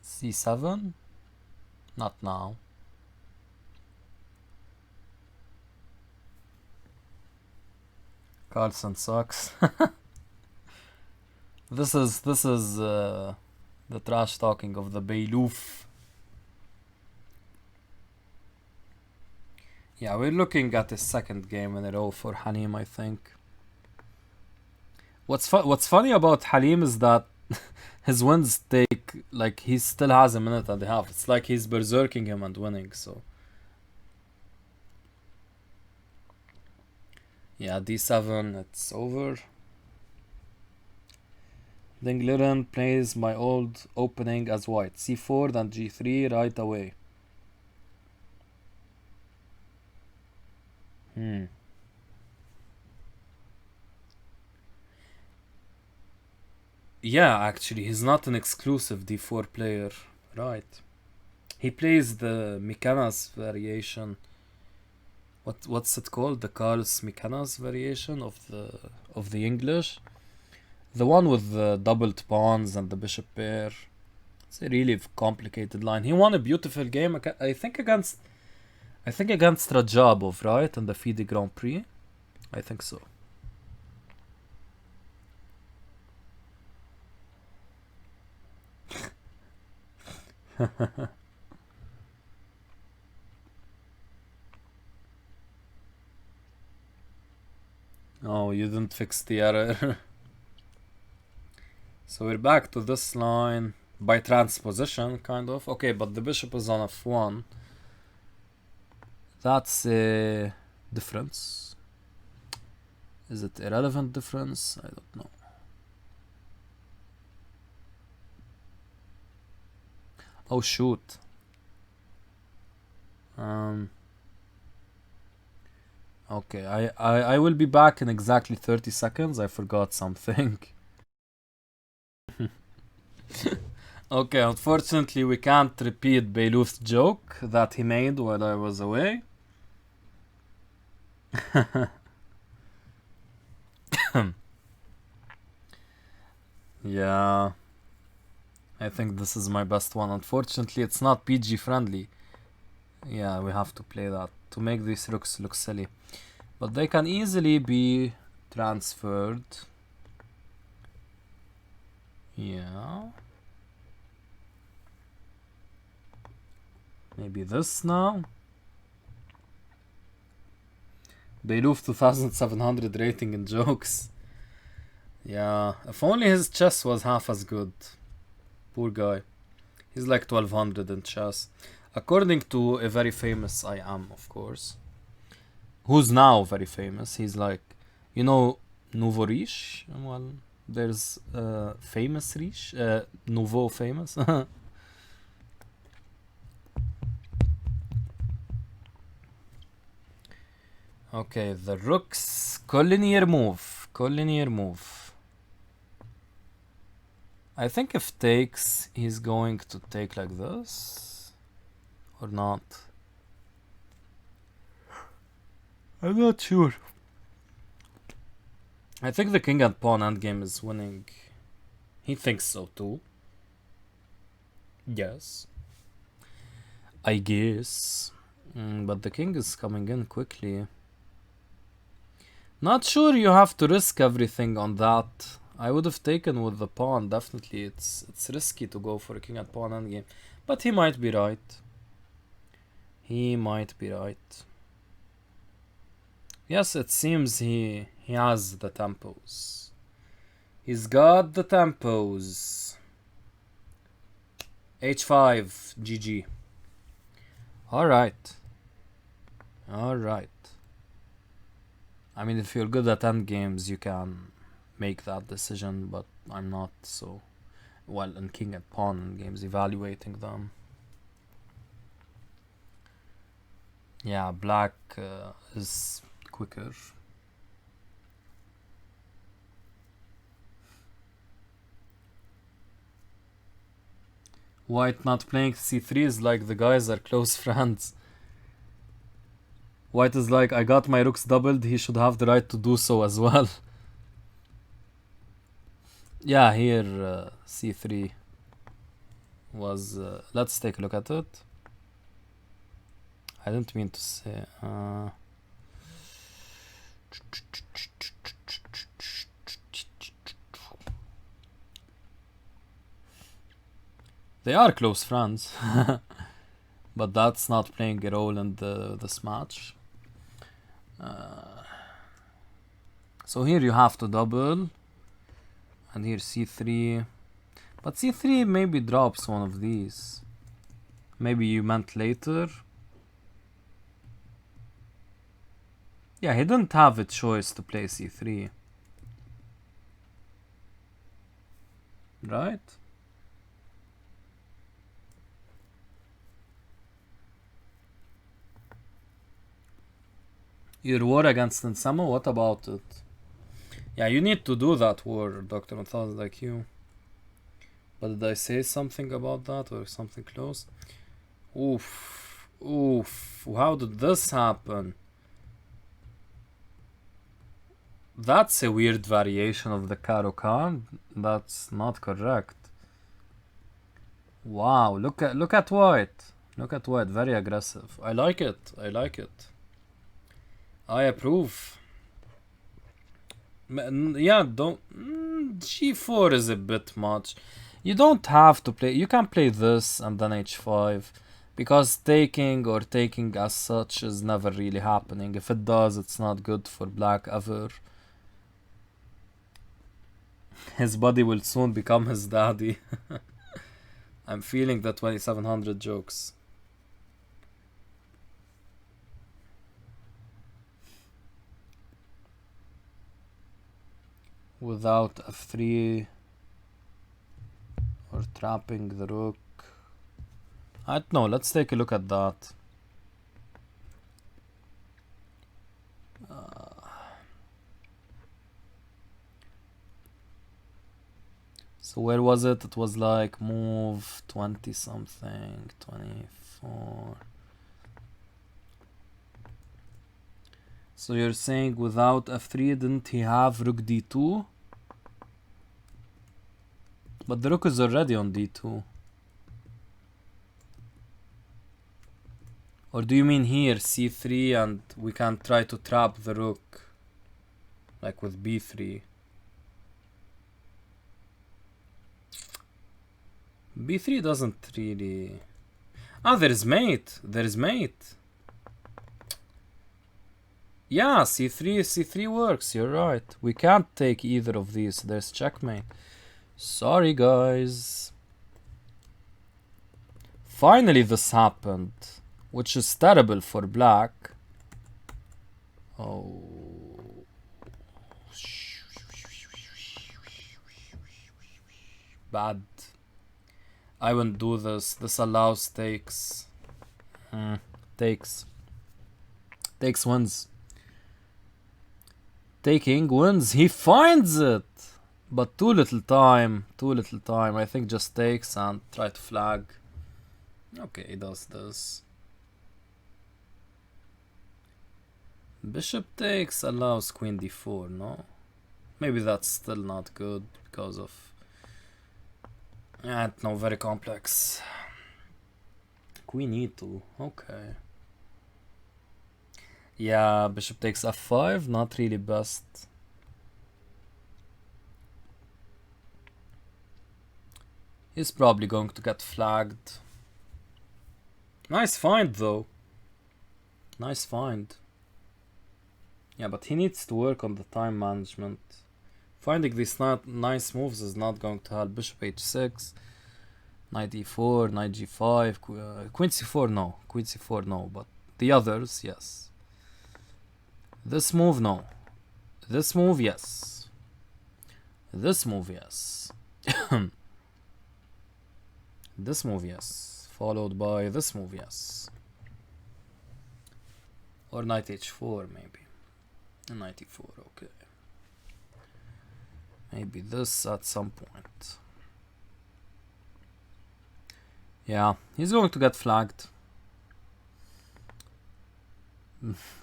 C7? Not now. Carlson sucks. This is the trash talking of the Beyloof. Yeah, we're looking at the second game in a row for Halim, I think. What's funny about Halim is that his wins take, like, he still has a minute and a half. It's like he's berserking him and winning, so. Yeah, D7, it's over. Then Gliren plays my old opening as white. C4, then G3 right away. Yeah, actually, he's not an exclusive D4 player, right? He plays the Mikanas variation. What's it called? The Carlos Mikanas variation of the English. The one with the doubled pawns and the bishop pair. It's a really complicated line. He won a beautiful game, I think against Rajabov, right? In the FIDE Grand Prix. I think so. Oh, you didn't fix the error. So we're back to this line by transposition, kind of. Okay, but the bishop is on f1. That's a difference. Is it irrelevant difference? I don't know. Oh shoot. Okay, I will be back in exactly 30 seconds. I forgot something. Okay, unfortunately we can't repeat Beyloof's joke that he made while I was away. Yeah, I think this is my best one. Unfortunately, it's not PG friendly. Yeah, we have to play that to make these rooks look silly. But they can easily be transferred. Yeah. Maybe this now. Beyloof 2700 rating in jokes. Yeah, if only his chess was half as good. Poor guy. He's like 1200 in chess. According to a very famous I am, of course. Who's now very famous. He's like, you know, Nouveau Riche? Well, there's famous Riche. Nouveau famous. Okay, the rooks. Collinear move. Collinear move. I think if takes, he's going to take like this. Or not. I'm not sure. I think the king and pawn endgame is winning. He thinks so too. Yes. I guess. But the king is coming in quickly. Not sure you have to risk everything on that. I would have taken with the pawn, definitely. It's risky to go for a king and pawn endgame. But he might be right. He might be right. Yes, it seems he has the tempos. He's got the tempos. H5, GG. Alright. Alright. I mean, if you're good at endgames, you can make that decision, but I'm not so well in king and pawn games, evaluating them. Yeah, black is quicker. White not playing c3 is like the guys are close friends. White is like, I got my rooks doubled, he should have the right to do so as well. Yeah, here c3 was... let's take a look at it. I didn't mean to say... they are close friends. But that's not playing a role in this match. So here you have to double. And here c3. But c3 maybe drops one of these. Maybe you meant later. Yeah, he didn't have a choice to play c3. Right? Your war against Nsamo, what about it? Yeah, you need to do that war, Dr. 1000 like you. But did I say something about that or something close? Oof. Oof. How did this happen? That's a weird variation of the Karo-Khan. That's not correct. Wow, look at White. Look at White, very aggressive. I like it. I like it. I approve. Yeah, don't... G4 is a bit much. You don't have to play... You can play this and then H5. Because taking or taking as such is never really happening. If it does, it's not good for black ever. His body will soon become his daddy. I'm feeling the 2700 jokes. Without f3 or trapping the rook. I don't know, let's take a look at that. So where was it? It was like move 20 something, 24. So you're saying without f3 didn't he have rook d2? But the rook is already on d2. Or do you mean here c3 and we can try to trap the rook? Like with b3. b3 doesn't really... Ah, there is mate. There is mate. Yeah, c3 works, you're right. We can't take either of these. There's checkmate. Sorry, guys. Finally this happened. Which is terrible for black. Oh. Bad. I wouldn't do this. This allows takes. Takes. Takes wins. Taking wins. He finds it. But too little time. Too little time. I think just takes and try to flag. Okay, he does this. Bishop takes allows queen d4, no? Maybe that's still not good because of... Yeah, no, very complex. Queen e2, okay. Yeah, bishop takes f5, not really best. He's probably going to get flagged. Nice find though. Nice find. Yeah, but he needs to work on the time management. Finding these nice moves is not going to help. Bishop h6, knight e4, knight g5, queen c4 no. Queen c4 no, but the others, yes. This move, no. This move, yes. This move, yes. This move, yes. Followed by this move, yes. Or knight h4, maybe. Knight e4, okay. Maybe this at some point. Yeah, he's going to get flagged.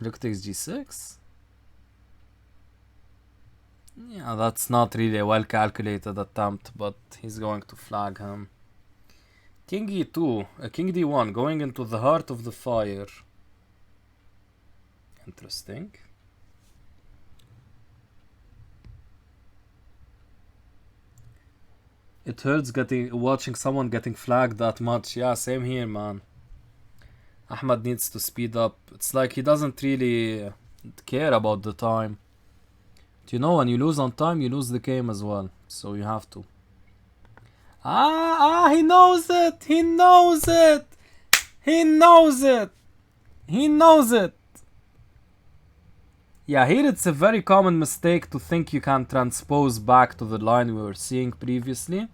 Rook takes g6. Yeah, that's not really a well calculated attempt, but he's going to flag him. King e2, king d1, going into the heart of the fire. Interesting. It hurts watching someone getting flagged that much. Yeah, same here, man. Ahmad needs to speed up. It's like he doesn't really care about the time. Do you know when you lose on time, you lose the game as well. So you have to. He knows it! He knows it! He knows it! He knows it! Yeah, here it's a very common mistake to think you can transpose back to the line we were seeing previously.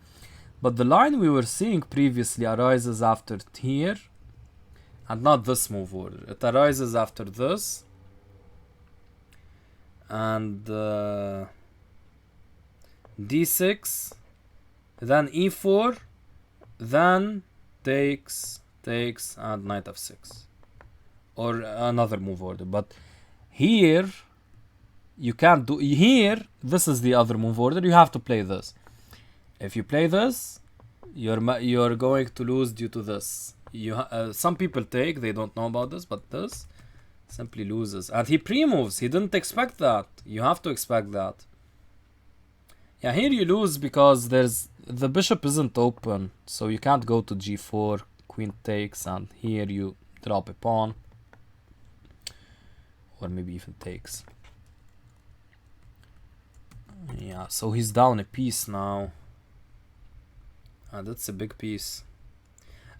But the line we were seeing previously arises after here. And not this move order. It arises after this. And d6. Then e4. Then takes, and knight f6. Or another move order. But here, you can't do... Here, this is the other move order. You have to play this. If you play this, you're going to lose due to this. Some people take, they don't know about this, but this simply loses. And he pre-moves. He didn't expect that. You have to expect that. Yeah, here you lose because the bishop isn't open. So you can't go to g4, queen takes, and here you drop a pawn. Or maybe even takes. Yeah, so he's down a piece now. That's a big piece.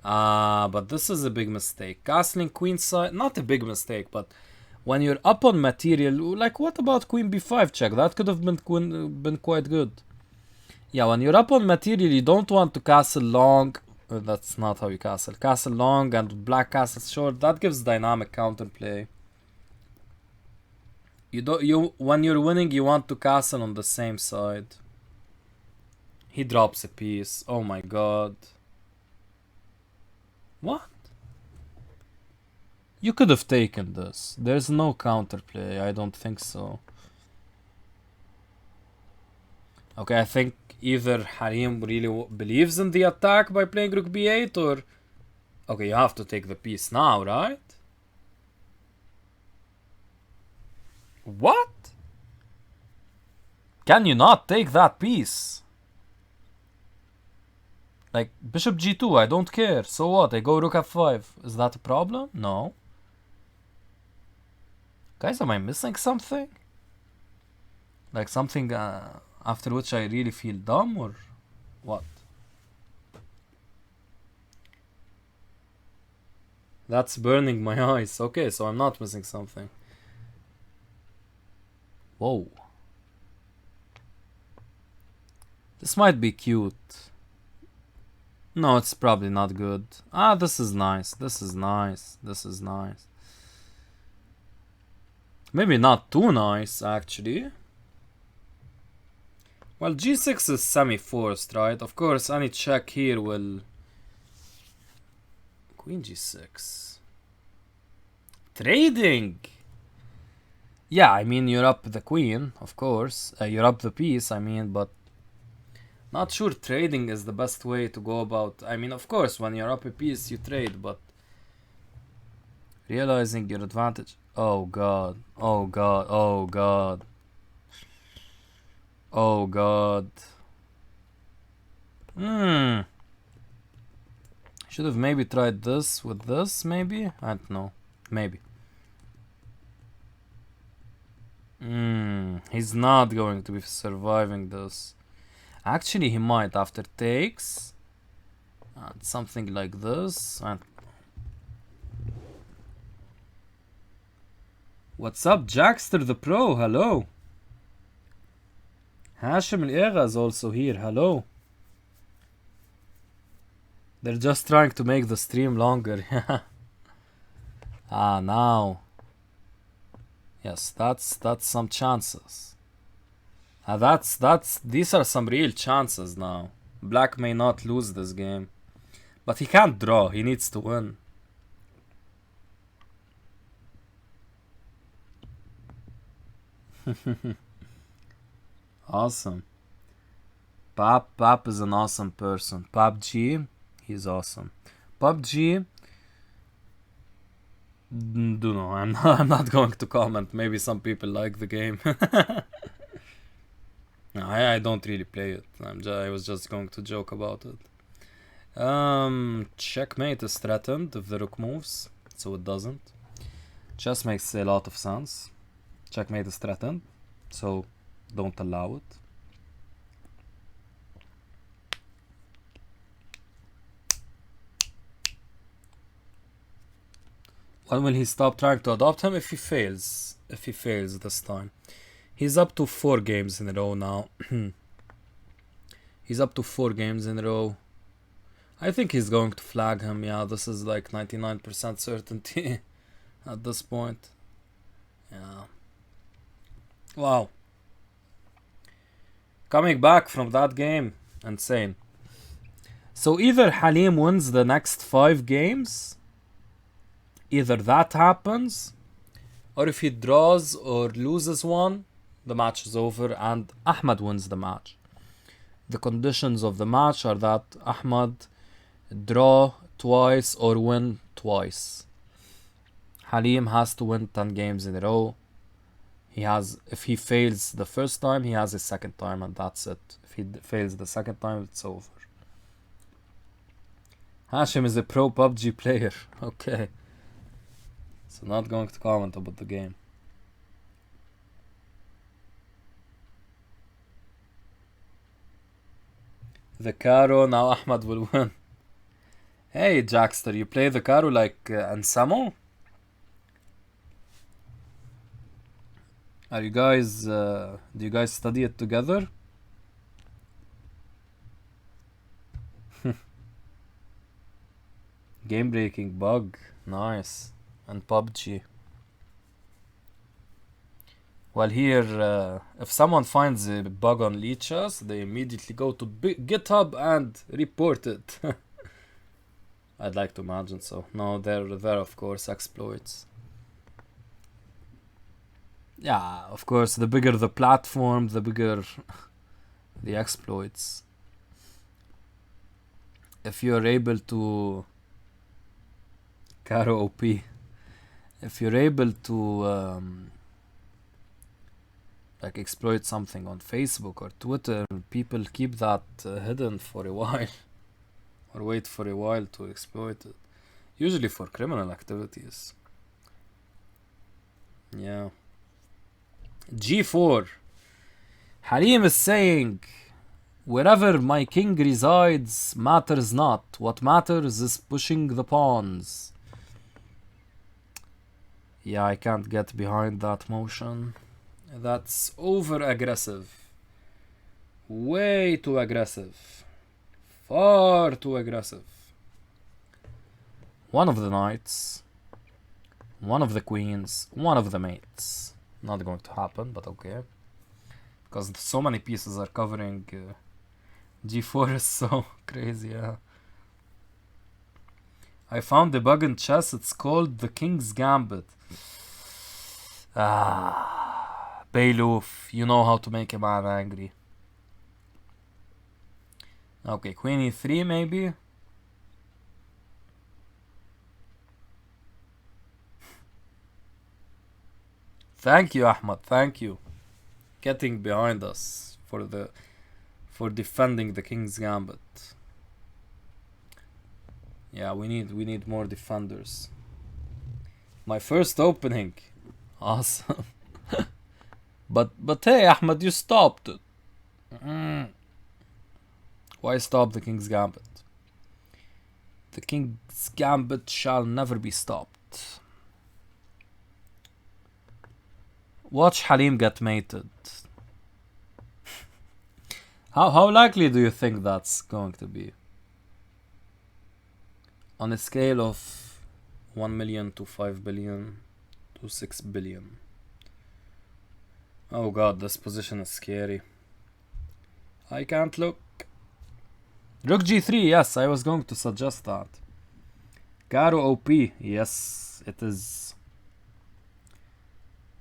But this is a big mistake. Castling queenside, not a big mistake, but when you're up on material, like what about queen b5 check? That could have been quite good. Yeah, when you're up on material, you don't want to castle long. That's not how you castle. Castle long and black castles short. That gives dynamic counterplay. When you're winning, you want to castle on the same side. He drops a piece. Oh my god. What? You could have taken this. There's no counterplay. I don't think so. Okay, I think either Harim really believes in the attack by playing rook b8 or... Okay, you have to take the piece now, right? What? Can you not take that piece? Like, bishop g2, I don't care. So what? I go rook f5. Is that a problem? No. Guys, am I missing something? Like something after which I really feel dumb or what? That's burning my eyes. Okay, so I'm not missing something. Whoa. This might be cute. No, it's probably not good. This is nice. This is nice. This is nice. Maybe not too nice, actually. Well, g6 is semi-forced, right? Of course, any check here will... Queen g6. Trading! Yeah, I mean, you're up the queen, of course. You're up the piece, I mean, but... Not sure trading is the best way to go about... I mean, of course, when you're up a piece, you trade, but... Realizing your advantage... Oh god, oh god, oh god. Oh god. Should have maybe tried this with this, maybe? I don't know. Maybe. He's not going to be surviving this. Actually, he might after takes. And something like this. And what's up, Jackster the Pro? Hello. Hashim Al-Era is also here. Hello. They're just trying to make the stream longer. Now. Yes, that's some chances. These are some real chances now. Black may not lose this game. But he can't draw. He needs to win. Awesome. Pap is an awesome person. PUBG, he's awesome. PUBG, don't know. I'm not going to comment. Maybe some people like the game. No, I don't really play it. I was just going to joke about it. Checkmate is threatened if the rook moves, so it doesn't. Chess makes a lot of sense. Checkmate is threatened, so don't allow it. When will he stop trying to adopt him? If he fails. If he fails this time. He's up to 4 games in a row now. He's up to 4 games in a row. I think he's going to flag him. Yeah, this is like 99% certainty at this point. Yeah. Wow. Coming back from that game. Insane. So either Halim wins the next 5 games. Either that happens. Or if he draws or loses one, the match is over and Ahmad wins the match. The conditions of the match are that Ahmad draw twice or win twice. Halim has to win 10 games in a row. If he fails the first time, he has a second time and that's it. If he fails the second time, it's over. Hashim is a pro PUBG player. Okay. So not going to comment about the game. The Caro, now Ahmad will win. Hey Jackster, you play the Caro like Ansamo? Are you guys, do you guys study it together? Game breaking bug, nice. And PUBG. Well, here, if someone finds a bug on Leechus, they immediately go to GitHub and report it. I'd like to imagine so. No, they're of course exploits. Yeah, of course, the bigger the platform, the bigger the exploits. If you're able to... Caro OP. If you're able to like exploit something on Facebook or Twitter, people keep that hidden for a while or wait for a while to exploit it, usually for criminal activities. Yeah. G4. Halim is saying, wherever my king resides matters not. What matters is pushing the pawns. Yeah, I can't get behind that motion. That's over aggressive. Way too aggressive. Far too aggressive. One of the knights. One of the queens. One of the mates. Not going to happen, but okay. Because so many pieces are covering G4 is so crazy, yeah. I found the bug in chess. It's called the King's Gambit. Bailoof, you know how to make a man angry. Okay, Queen E3 maybe. Thank you, Ahmad. Thank you. Getting behind us for defending the King's Gambit. Yeah, we need more defenders. My first opening. Awesome. But hey, Ahmed, you stopped it. Why stop the King's Gambit? The King's Gambit shall never be stopped. Watch Halim get mated. How likely do you think that's going to be? On a scale of 1 million to 5 billion to 6 billion. Oh god, this position is scary. I can't look. Rook g3, yes, I was going to suggest that. Caro OP, yes, it is.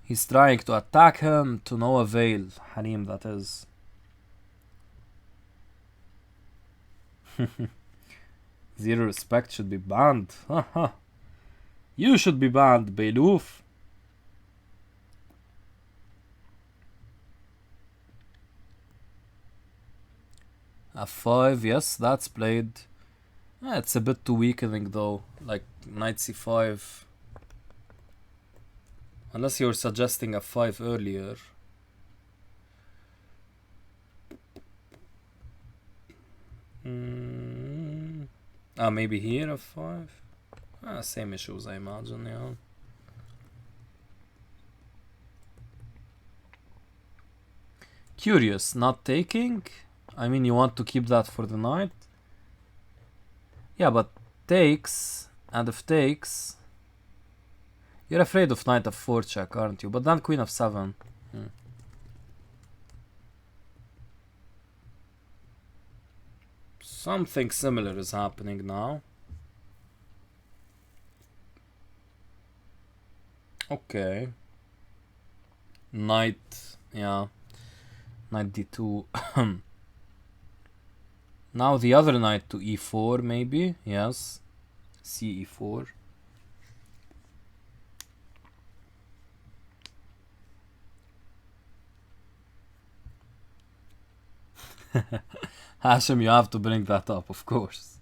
He's trying to attack him to no avail. Halim, that is. Zero respect should be banned. Haha. You should be banned, Beiluf. F5, yes, that's played. It's a bit too weakening though, like knight c5. Unless you're suggesting f5 earlier. Maybe here f5? Same issues I imagine, yeah. Curious, not taking? I mean, you want to keep that for the knight? Yeah, but takes, and if takes... You're afraid of knight f4 check, aren't you? But then queen f7. Something similar is happening now. Okay. Knight, yeah. Knight d2. Now the other knight to e4 maybe, yes. C e4. Hashim, you have to bring that up, of course.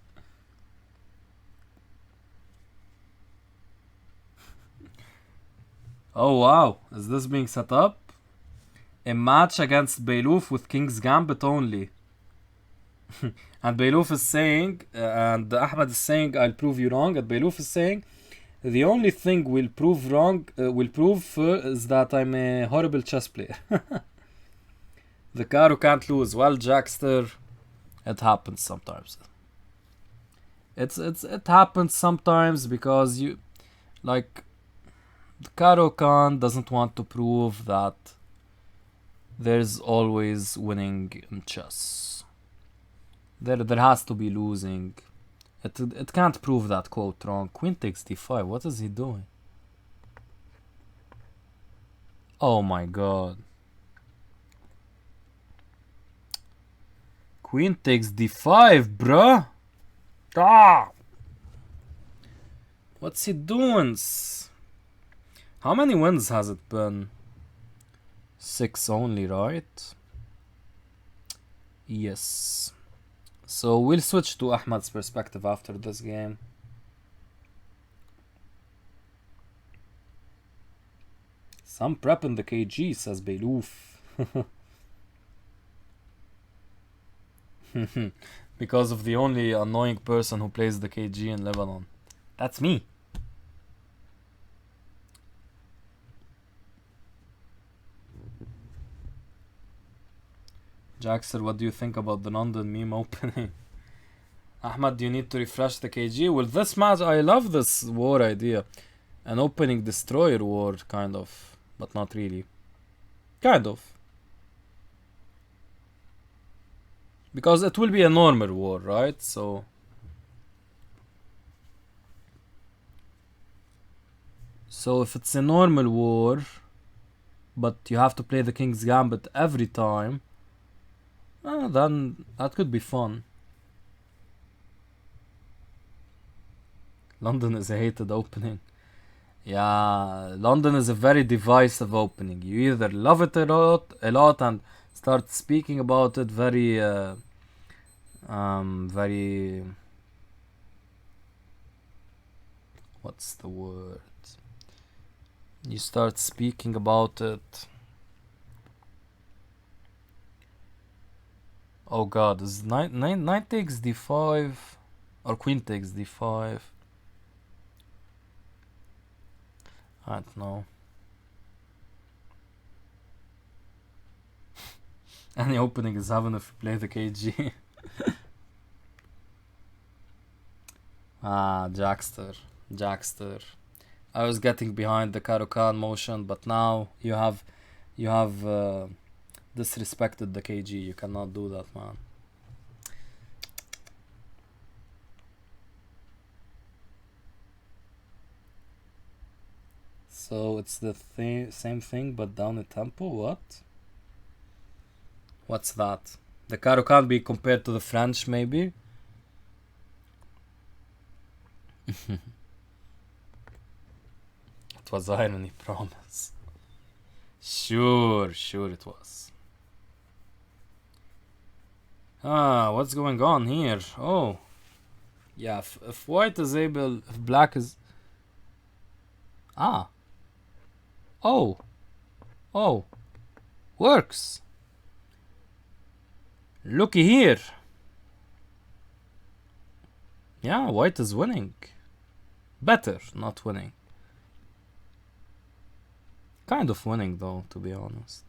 Oh wow, is this being set up? A match against Beiluf with King's Gambit only. And Beiluf is saying, and Ahmad is saying, I'll prove you wrong. And Beiluf is saying, the only thing we'll prove wrong, is that I'm a horrible chess player. The Caro can't lose. Well, Jackster, it happens sometimes. It happens sometimes because you, like, the Caro Khan doesn't want to prove that there's always winning in chess. There has to be losing. It can't prove that quote wrong. Queen takes d5. What is he doing? Oh my god. Queen takes d5, bruh. Ah! What's he doing? How many wins has it been? 6 only, right? Yes. So we'll switch to Ahmad's perspective after this game. Some prep in the KG, says Beiluf. Because of the only annoying person who plays the KG in Lebanon. That's me. Jackson, what do you think about the London meme opening? Ahmad, do you need to refresh the KG? Well, this match, I love this war idea. An opening destroyer war, kind of. But not really. Kind of. Because it will be a normal war, right? So if it's a normal war, but you have to play the King's Gambit every time, then that could be fun. London is a hated opening. Yeah, London is a very divisive opening. You either love it a lot and start speaking about it very what's the word? You start speaking about it. Oh god, is knight takes d5 or queen takes d5? I don't know. Any opening is having if you play the KG. Jackster. I was getting behind the Caro Khan motion, but now you have disrespected the KG. You cannot do that, man. So it's the same thing but down a tempo. What? What's that? The caro can't be compared to the French, maybe? It was irony, promise. Sure it was. What's going on here? Oh. Yeah, if white is able... If black is... Oh. Works. Looky here. Yeah, white is winning. Better, not winning. Kind of winning though, to be honest.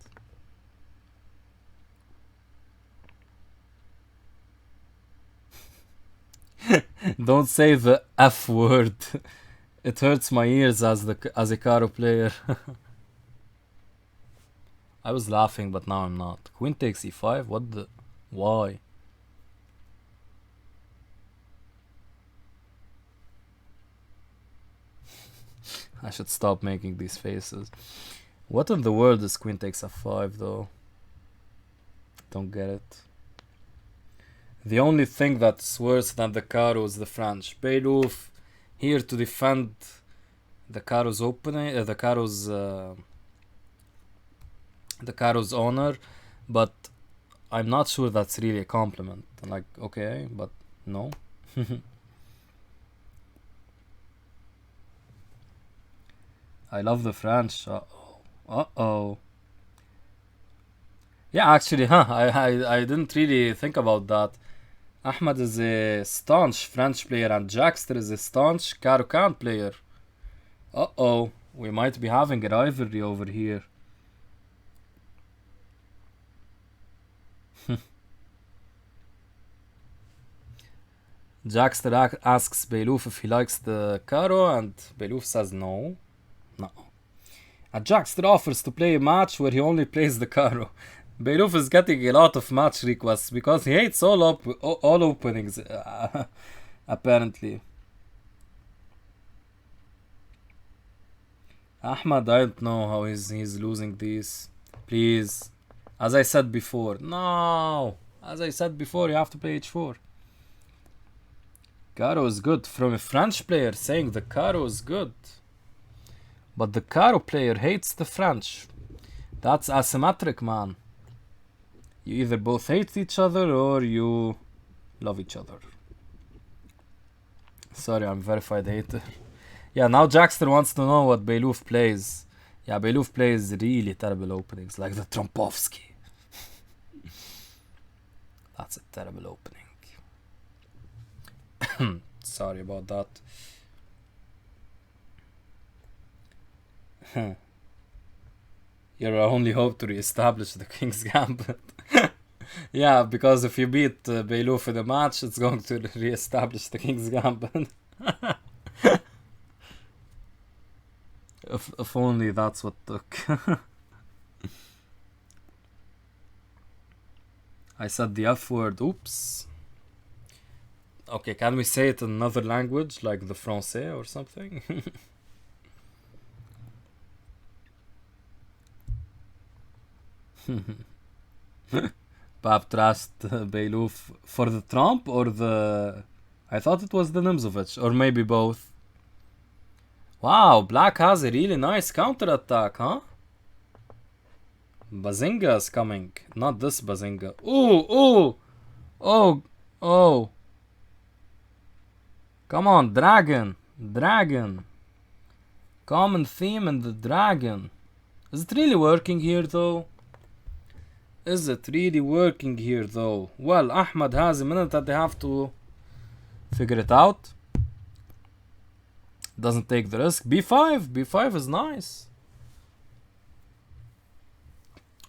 Don't say the F word. It hurts my ears as a caro player. I was laughing, but now I'm not. Queen takes e5? What the... Why? I should stop making these faces. What in the world is queen takes f5 though? Don't get it. The only thing that's worse than the caro is the French. Beyluf here to defend the caro's opening, the caro's honor, but I'm not sure that's really a compliment. I'm like, okay, but no. I love the French. Uh-oh. Yeah, actually, I didn't really think about that. Ahmad is a staunch French player and Jackster is a staunch Caro-Kann player. Uh-oh. We might be having a rivalry over here. Jackster asks Beyluf if he likes the Caro and Beyluf says no. No. And Jackster offers to play a match where he only plays the Caro. Beyluf is getting a lot of match requests because he hates all openings, apparently. Ahmad, I don't know how he's losing these. Please. As I said before. No! As I said before, you have to play h4. Caro is good. From a French player saying the Caro is good. But the Caro player hates the French. That's asymmetric, man. You either both hate each other or you love each other. Sorry, I'm verified hater. Yeah, now Jackster wants to know what Beyluf plays. Yeah, Beyluf plays really terrible openings, like the Trompovsky. That's a terrible opening. Sorry about that. Your only hope to re-establish the King's Gambit. Yeah, because if you beat Beyluf in the match, it's going to re-establish the King's Gambit. If only that's what took. I said the F word, oops. Okay, can we say it in another language, like the Francais or something? Pap trust Beyluf for the Trump or the... I thought it was the Nimzovich, or maybe both. Wow, Black has a really nice counter-attack, huh? Bazinga is coming. Not this Bazinga. Oh. Come on, dragon. Common theme in the dragon. Is it really working here, though? Well, Ahmad has a minute that they have to figure it out. Doesn't take the risk. B5 is nice.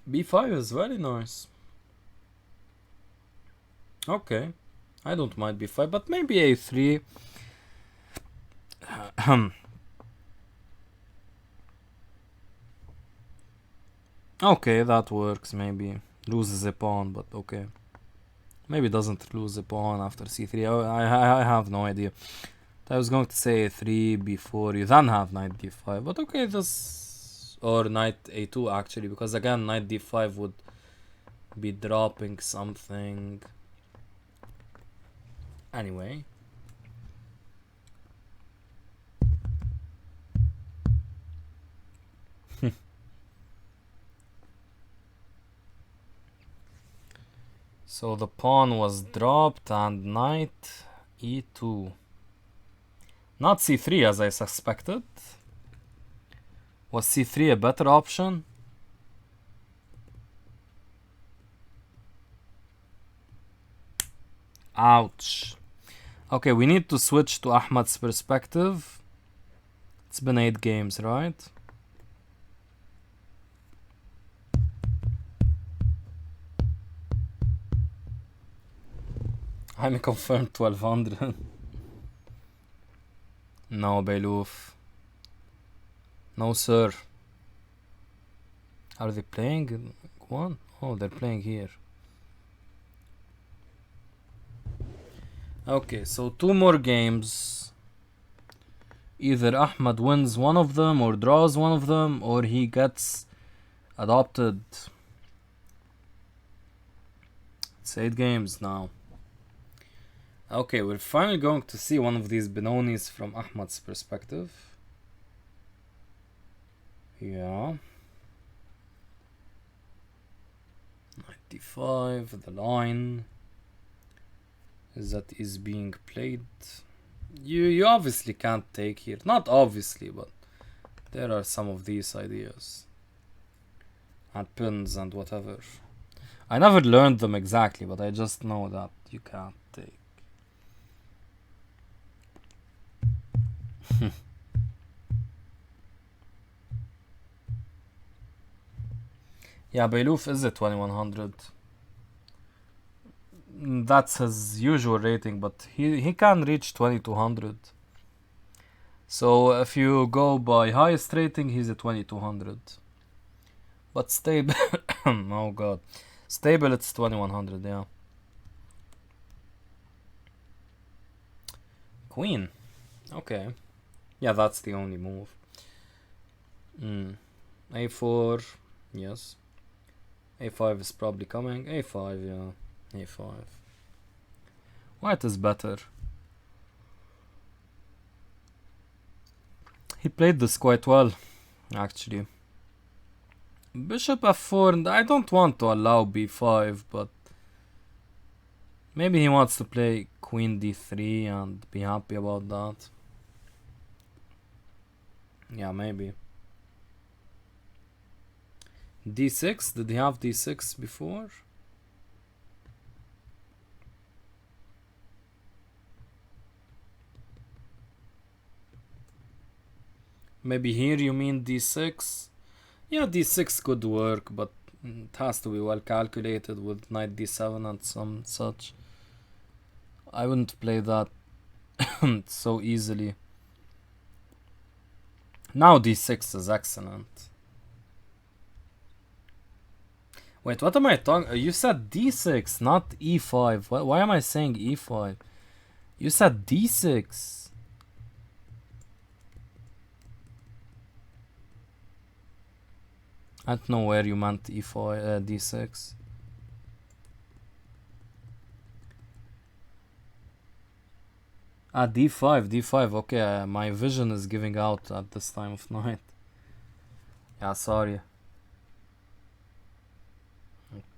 B5 is very nice. Okay. I don't mind B5, but maybe A3. Okay, that works, maybe. Loses a pawn, but okay. Maybe doesn't lose a pawn after C3. I have no idea. I was going to say a3 before you then have knight d5, but okay, this... or knight a2 actually, because again, knight d5 would be dropping something. Anyway. So the pawn was dropped and knight e2. Not c3 as I suspected. Was c3 a better option? Ouch. Okay, we need to switch to Ahmad's perspective. It's been 8 games, right? I'm confirmed 1200. No, Beiluf. No, sir. Are they playing one? Oh, they're playing here. Okay, so 2 more games. Either Ahmad wins one of them or draws one of them, or he gets adopted. It's 8 games now. Okay, we're finally going to see one of these Benonis from Ahmad's perspective. Yeah. 95, the line that is being played. You obviously can't take here. Not obviously, but there are some of these ideas. And pins and whatever. I never learned them exactly, but I just know that you can't take. Yeah, Beiluf is a 2100. That's his usual rating, but he can reach 2200. So if you go by highest rating, he's a 2200. But stable, oh god, stable it's 2100. Yeah. Queen. Okay. Yeah, that's the only move. A4, yes. A5 is probably coming. A5, yeah. A5. White is better. He played this quite well, actually. Bishop f4, I don't want to allow b5, but maybe he wants to play queen d3 and be happy about that. Yeah, maybe. d6? Did he have d6 before? Maybe here you mean d6? Yeah, d6 could work, but it has to be well calculated with knight d7 and some such. I wouldn't play that so easily. Now d6 is excellent. Wait, what am I talking? You said d6, not e5. Why am I saying e5? You said d6. I don't know where you meant e5, d6. Ah, d5. Okay, my vision is giving out at this time of night. Yeah, sorry.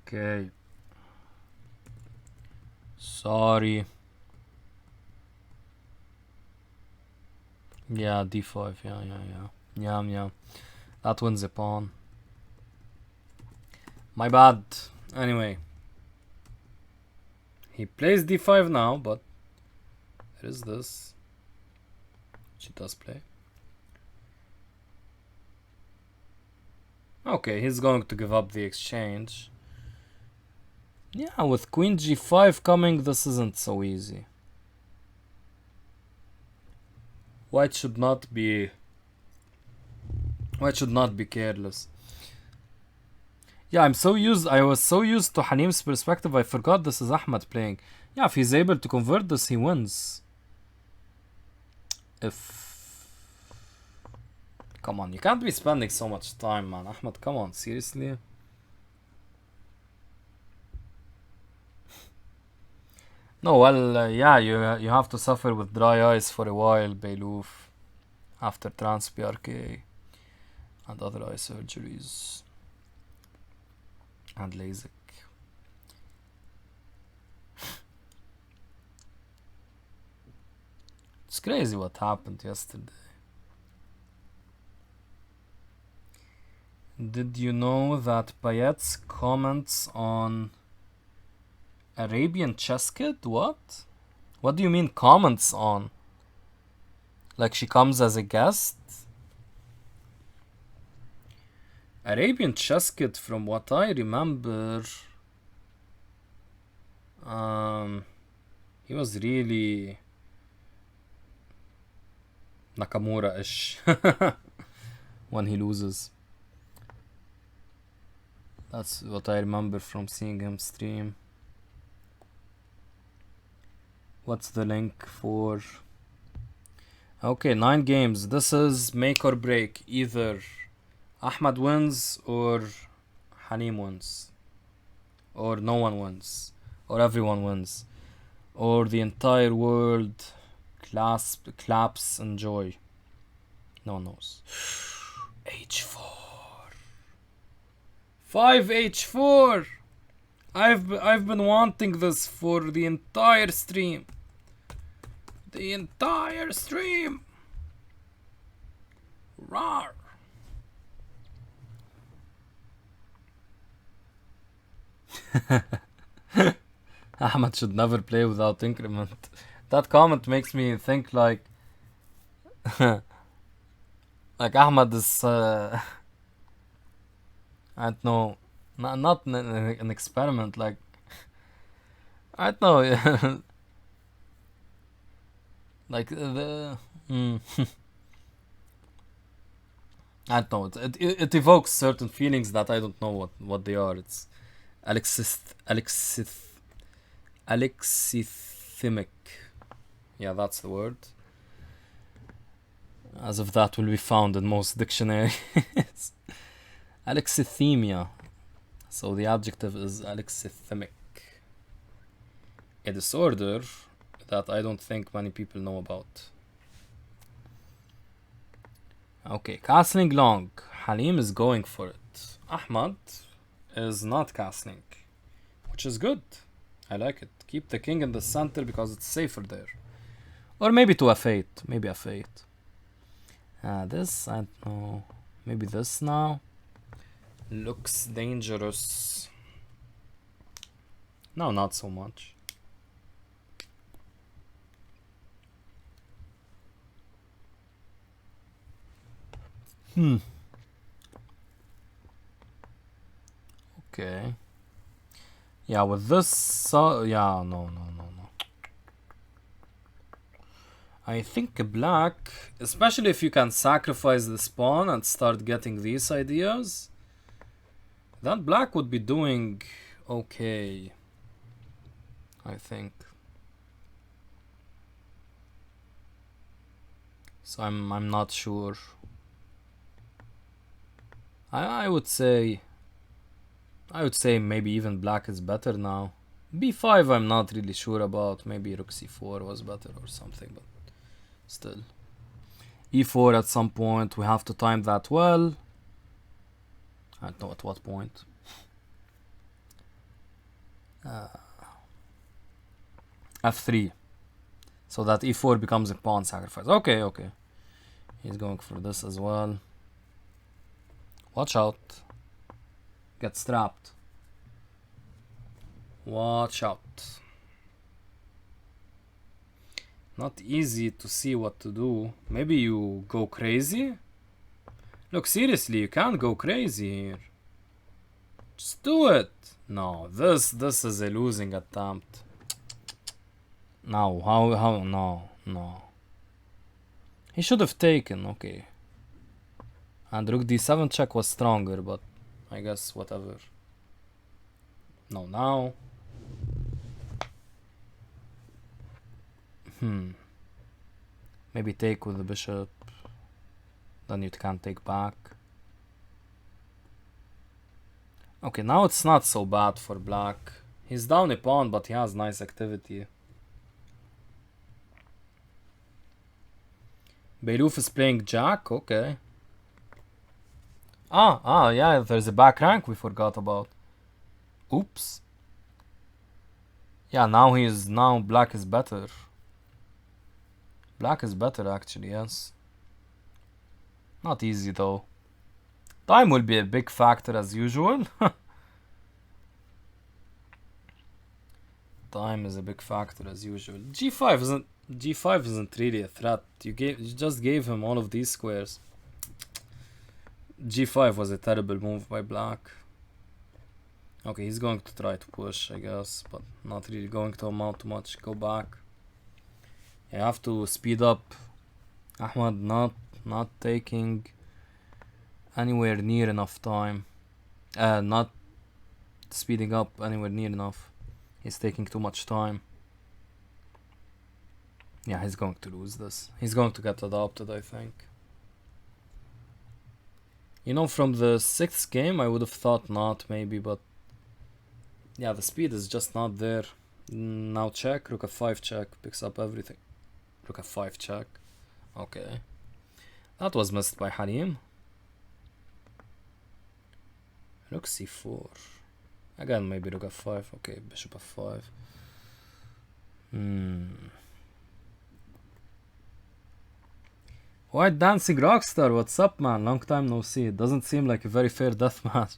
Okay. Sorry. Yeah, d5. Yeah. That wins a pawn. My bad. Anyway. He plays d5 now, but there is this. Which he does play. Okay, he's going to give up the exchange. Yeah, with queen g5 coming, this isn't so easy. White should not be careless. Yeah, I was so used to Hanim's perspective, I forgot this is Ahmad playing. Yeah, if he's able to convert this, he wins. If... Come on, you can't be spending so much time, man. Ahmad, come on, seriously? No, well, yeah, you have to suffer with dry eyes for a while, Beiluf, after trans-PRK and other eye surgeries and LASIK. It's crazy what happened yesterday. Did you know that Payet's comments on Arabian Chess Kid? What? What do you mean comments on? Like she comes as a guest? Arabian Chess Kid, from what I remember, he was really Nakamura-ish when he loses. That's what I remember from seeing him stream. What's the link for? Okay, 9 games. This is make or break. Either Ahmad wins or Halim wins. Or no one wins. Or everyone wins. Or the entire world claps in joy. No one knows. H4. 5H4. I've been wanting this for the entire stream. The entire stream. Rawr. Ahmad should never play without increment. That comment makes me think like like Ahmad is I don't know, not an experiment, like I don't know. Like the I don't know, it evokes certain feelings that I don't know what they are. It's alexithymic. Yeah, that's the word. As if that will be found in most dictionaries. Alexithymia. So the adjective is alexithymic. A disorder that I don't think many people know about. Okay, castling long. Halim is going for it. Ahmad is not castling, which is good. I like it. Keep the king in the center because it's safer there. Or maybe to f8. Maybe f8. This, I don't know. Maybe this now. Looks dangerous. No, not so much. Okay. Yeah, with this, yeah, no. I think black, especially if you can sacrifice the pawn and start getting these ideas, then black would be doing okay, I think. So I'm not sure. I would say maybe even black is better now. b5 I'm not really sure about. Maybe rook c4 was better or something, but still. e4 at some point. We have to time that well. I don't know at what point. f3. So that e4 becomes a pawn sacrifice. Okay. He's going for this as well. Watch out. Get strapped. Watch out. Not easy to see what to do. Maybe you go crazy? Look, seriously, you can't go crazy here. Just do it. No, this is a losing attempt. No, how, no. He should have taken, okay. And rook d7 check was stronger, but I guess whatever. No, now. Maybe take with the bishop. Then you can't take back. Okay, now it's not so bad for black. He's down a pawn, but he has nice activity. Beirut is playing jack, okay. Yeah, there's a back rank we forgot about. Oops. Yeah, now black is better. Black is better actually, yes. Not easy though. Time will be a big factor as usual. Time is a big factor as usual. G5 isn't really a threat. You just gave him all of these squares. G5 was a terrible move by black. Okay, he's going to try to push, I guess, but not really going to amount to much. Go back. You have to speed up. Ahmad not taking anywhere near enough time. Not speeding up anywhere near enough. He's taking too much time. Yeah, he's going to lose this. He's going to get adopted, I think. You know, from the 6th game, I would have thought not, maybe, but... yeah, the speed is just not there. Now check, rook f5 check, picks up everything. Rook f5 check. Okay. That was missed by Halim. Rook c4. Again, maybe rook f5. Okay, bishop f5. White Dancing Rockstar, what's up, man? Long time no see. It doesn't seem like a very fair deathmatch.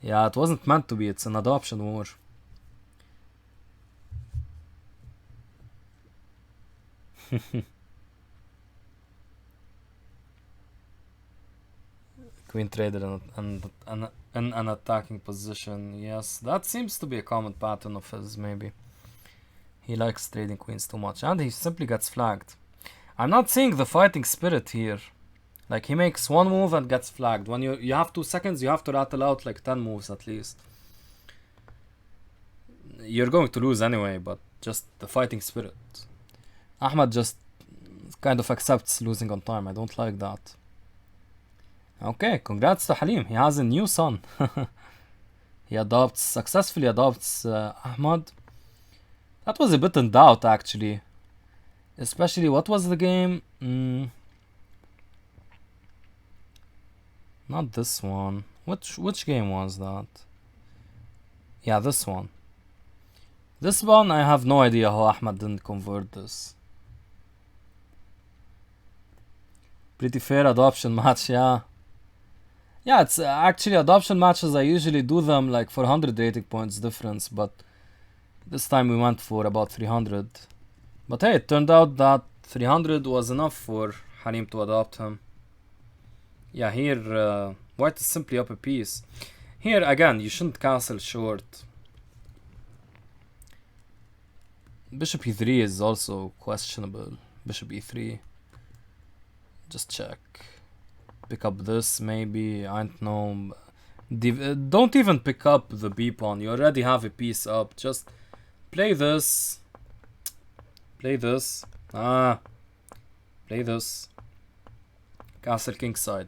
Yeah, it wasn't meant to be. It's an adoption war. Queen traded in an attacking position. Yes, that seems to be a common pattern of his, maybe. He likes trading queens too much, and he simply gets flagged. I'm not seeing the fighting spirit here. Like, he makes one move and gets flagged. When you have 2 seconds, you have to rattle out like 10 moves at least. You're going to lose anyway, but just the fighting spirit. Ahmad just kind of accepts losing on time. I don't like that. Okay, congrats to Halim. He has a new son. He successfully adopts Ahmad. That was a bit in doubt, actually. Especially, what was the game? Not this one. Which game was that? Yeah, this one. This one, I have no idea how Ahmad didn't convert this. Pretty fair adoption match, yeah. Yeah, it's actually adoption matches. I usually do them like for 100 rating points difference, but this time we went for about 300. But hey, it turned out that 300 was enough for Halim to adopt him. Yeah, here white is simply up a piece. Here again, you shouldn't castle short. Bishop e3 is also questionable. Bishop e3. Just check. Pick up this maybe. I don't know. Don't even pick up the b pawn. You already have a piece up. Just play this. Play this. Play this. Castle kingside.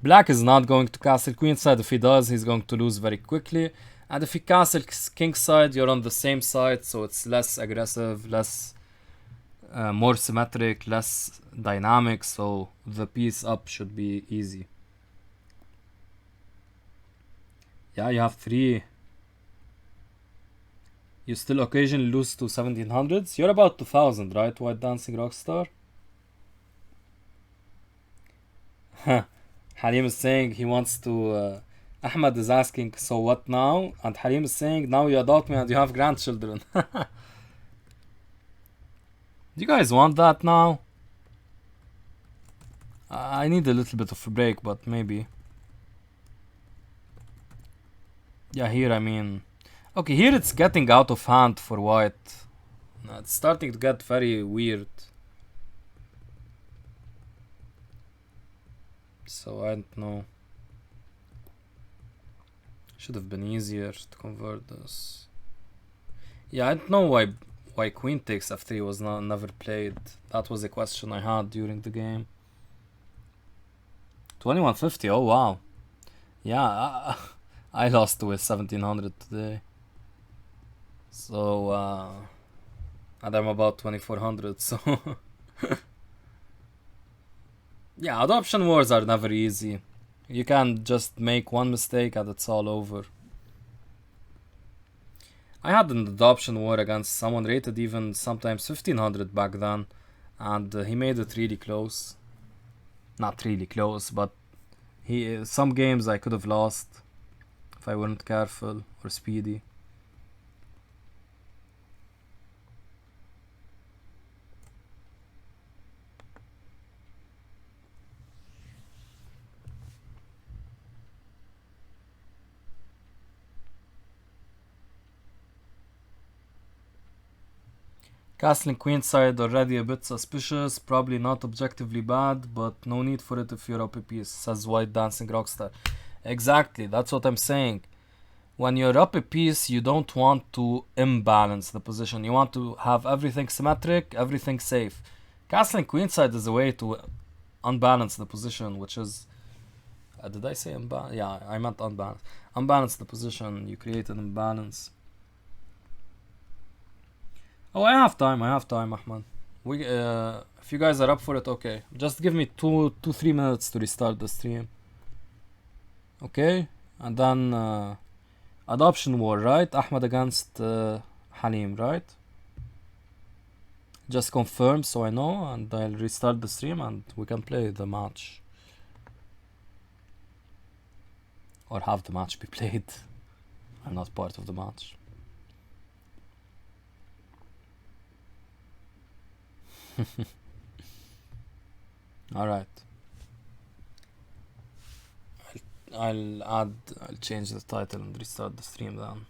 Black is not going to castle queenside. If he does, he's going to lose very quickly. And if he castles kingside, you're on the same side, so it's less aggressive, less more symmetric, less dynamic, so the piece up should be easy. Yeah, you have 3. You still occasionally lose to 1700s. You're about 2000, right, White Dancing Rockstar? Halim is saying he wants to... Ahmad is asking, so what now? And Halim is saying, now you adopt me and you have grandchildren. Do you guys want that now? I need a little bit of a break, but maybe. Yeah, here I mean... Okay, here it's getting out of hand for white. It's starting to get very weird. So I don't know. Should have been easier to convert this. Yeah, I don't know why queen takes f3 was never played. That was a question I had during the game. 2150, oh wow. Yeah, I lost with 1700 today. So, and I'm about 2400, so... Yeah, adoption wars are never easy. You can just make one mistake and it's all over. I had an adoption war against someone rated even sometimes 1500 back then, and he made it really close. Not really close, but some games I could have lost if I weren't careful or speedy. Castling queenside already a bit suspicious, probably not objectively bad, but no need for it if you're up a piece, says White Dancing Rockstar. Exactly, that's what I'm saying. When you're up a piece, you don't want to imbalance the position. You want to have everything symmetric, everything safe. Castling queenside is a way to unbalance the position, which is... did I say unbalance? Yeah, I meant unbalance. Unbalance the position, you create an imbalance. Oh, I have time, Ahmad. If you guys are up for it, okay. Just give me 3 minutes to restart the stream. Okay? And then, adoption war, right? Ahmad against Halim, right? Just confirm so I know, and I'll restart the stream and we can play the match. Or have the match be played. I'm not part of the match. Alright. I'll change the title and restart the stream then.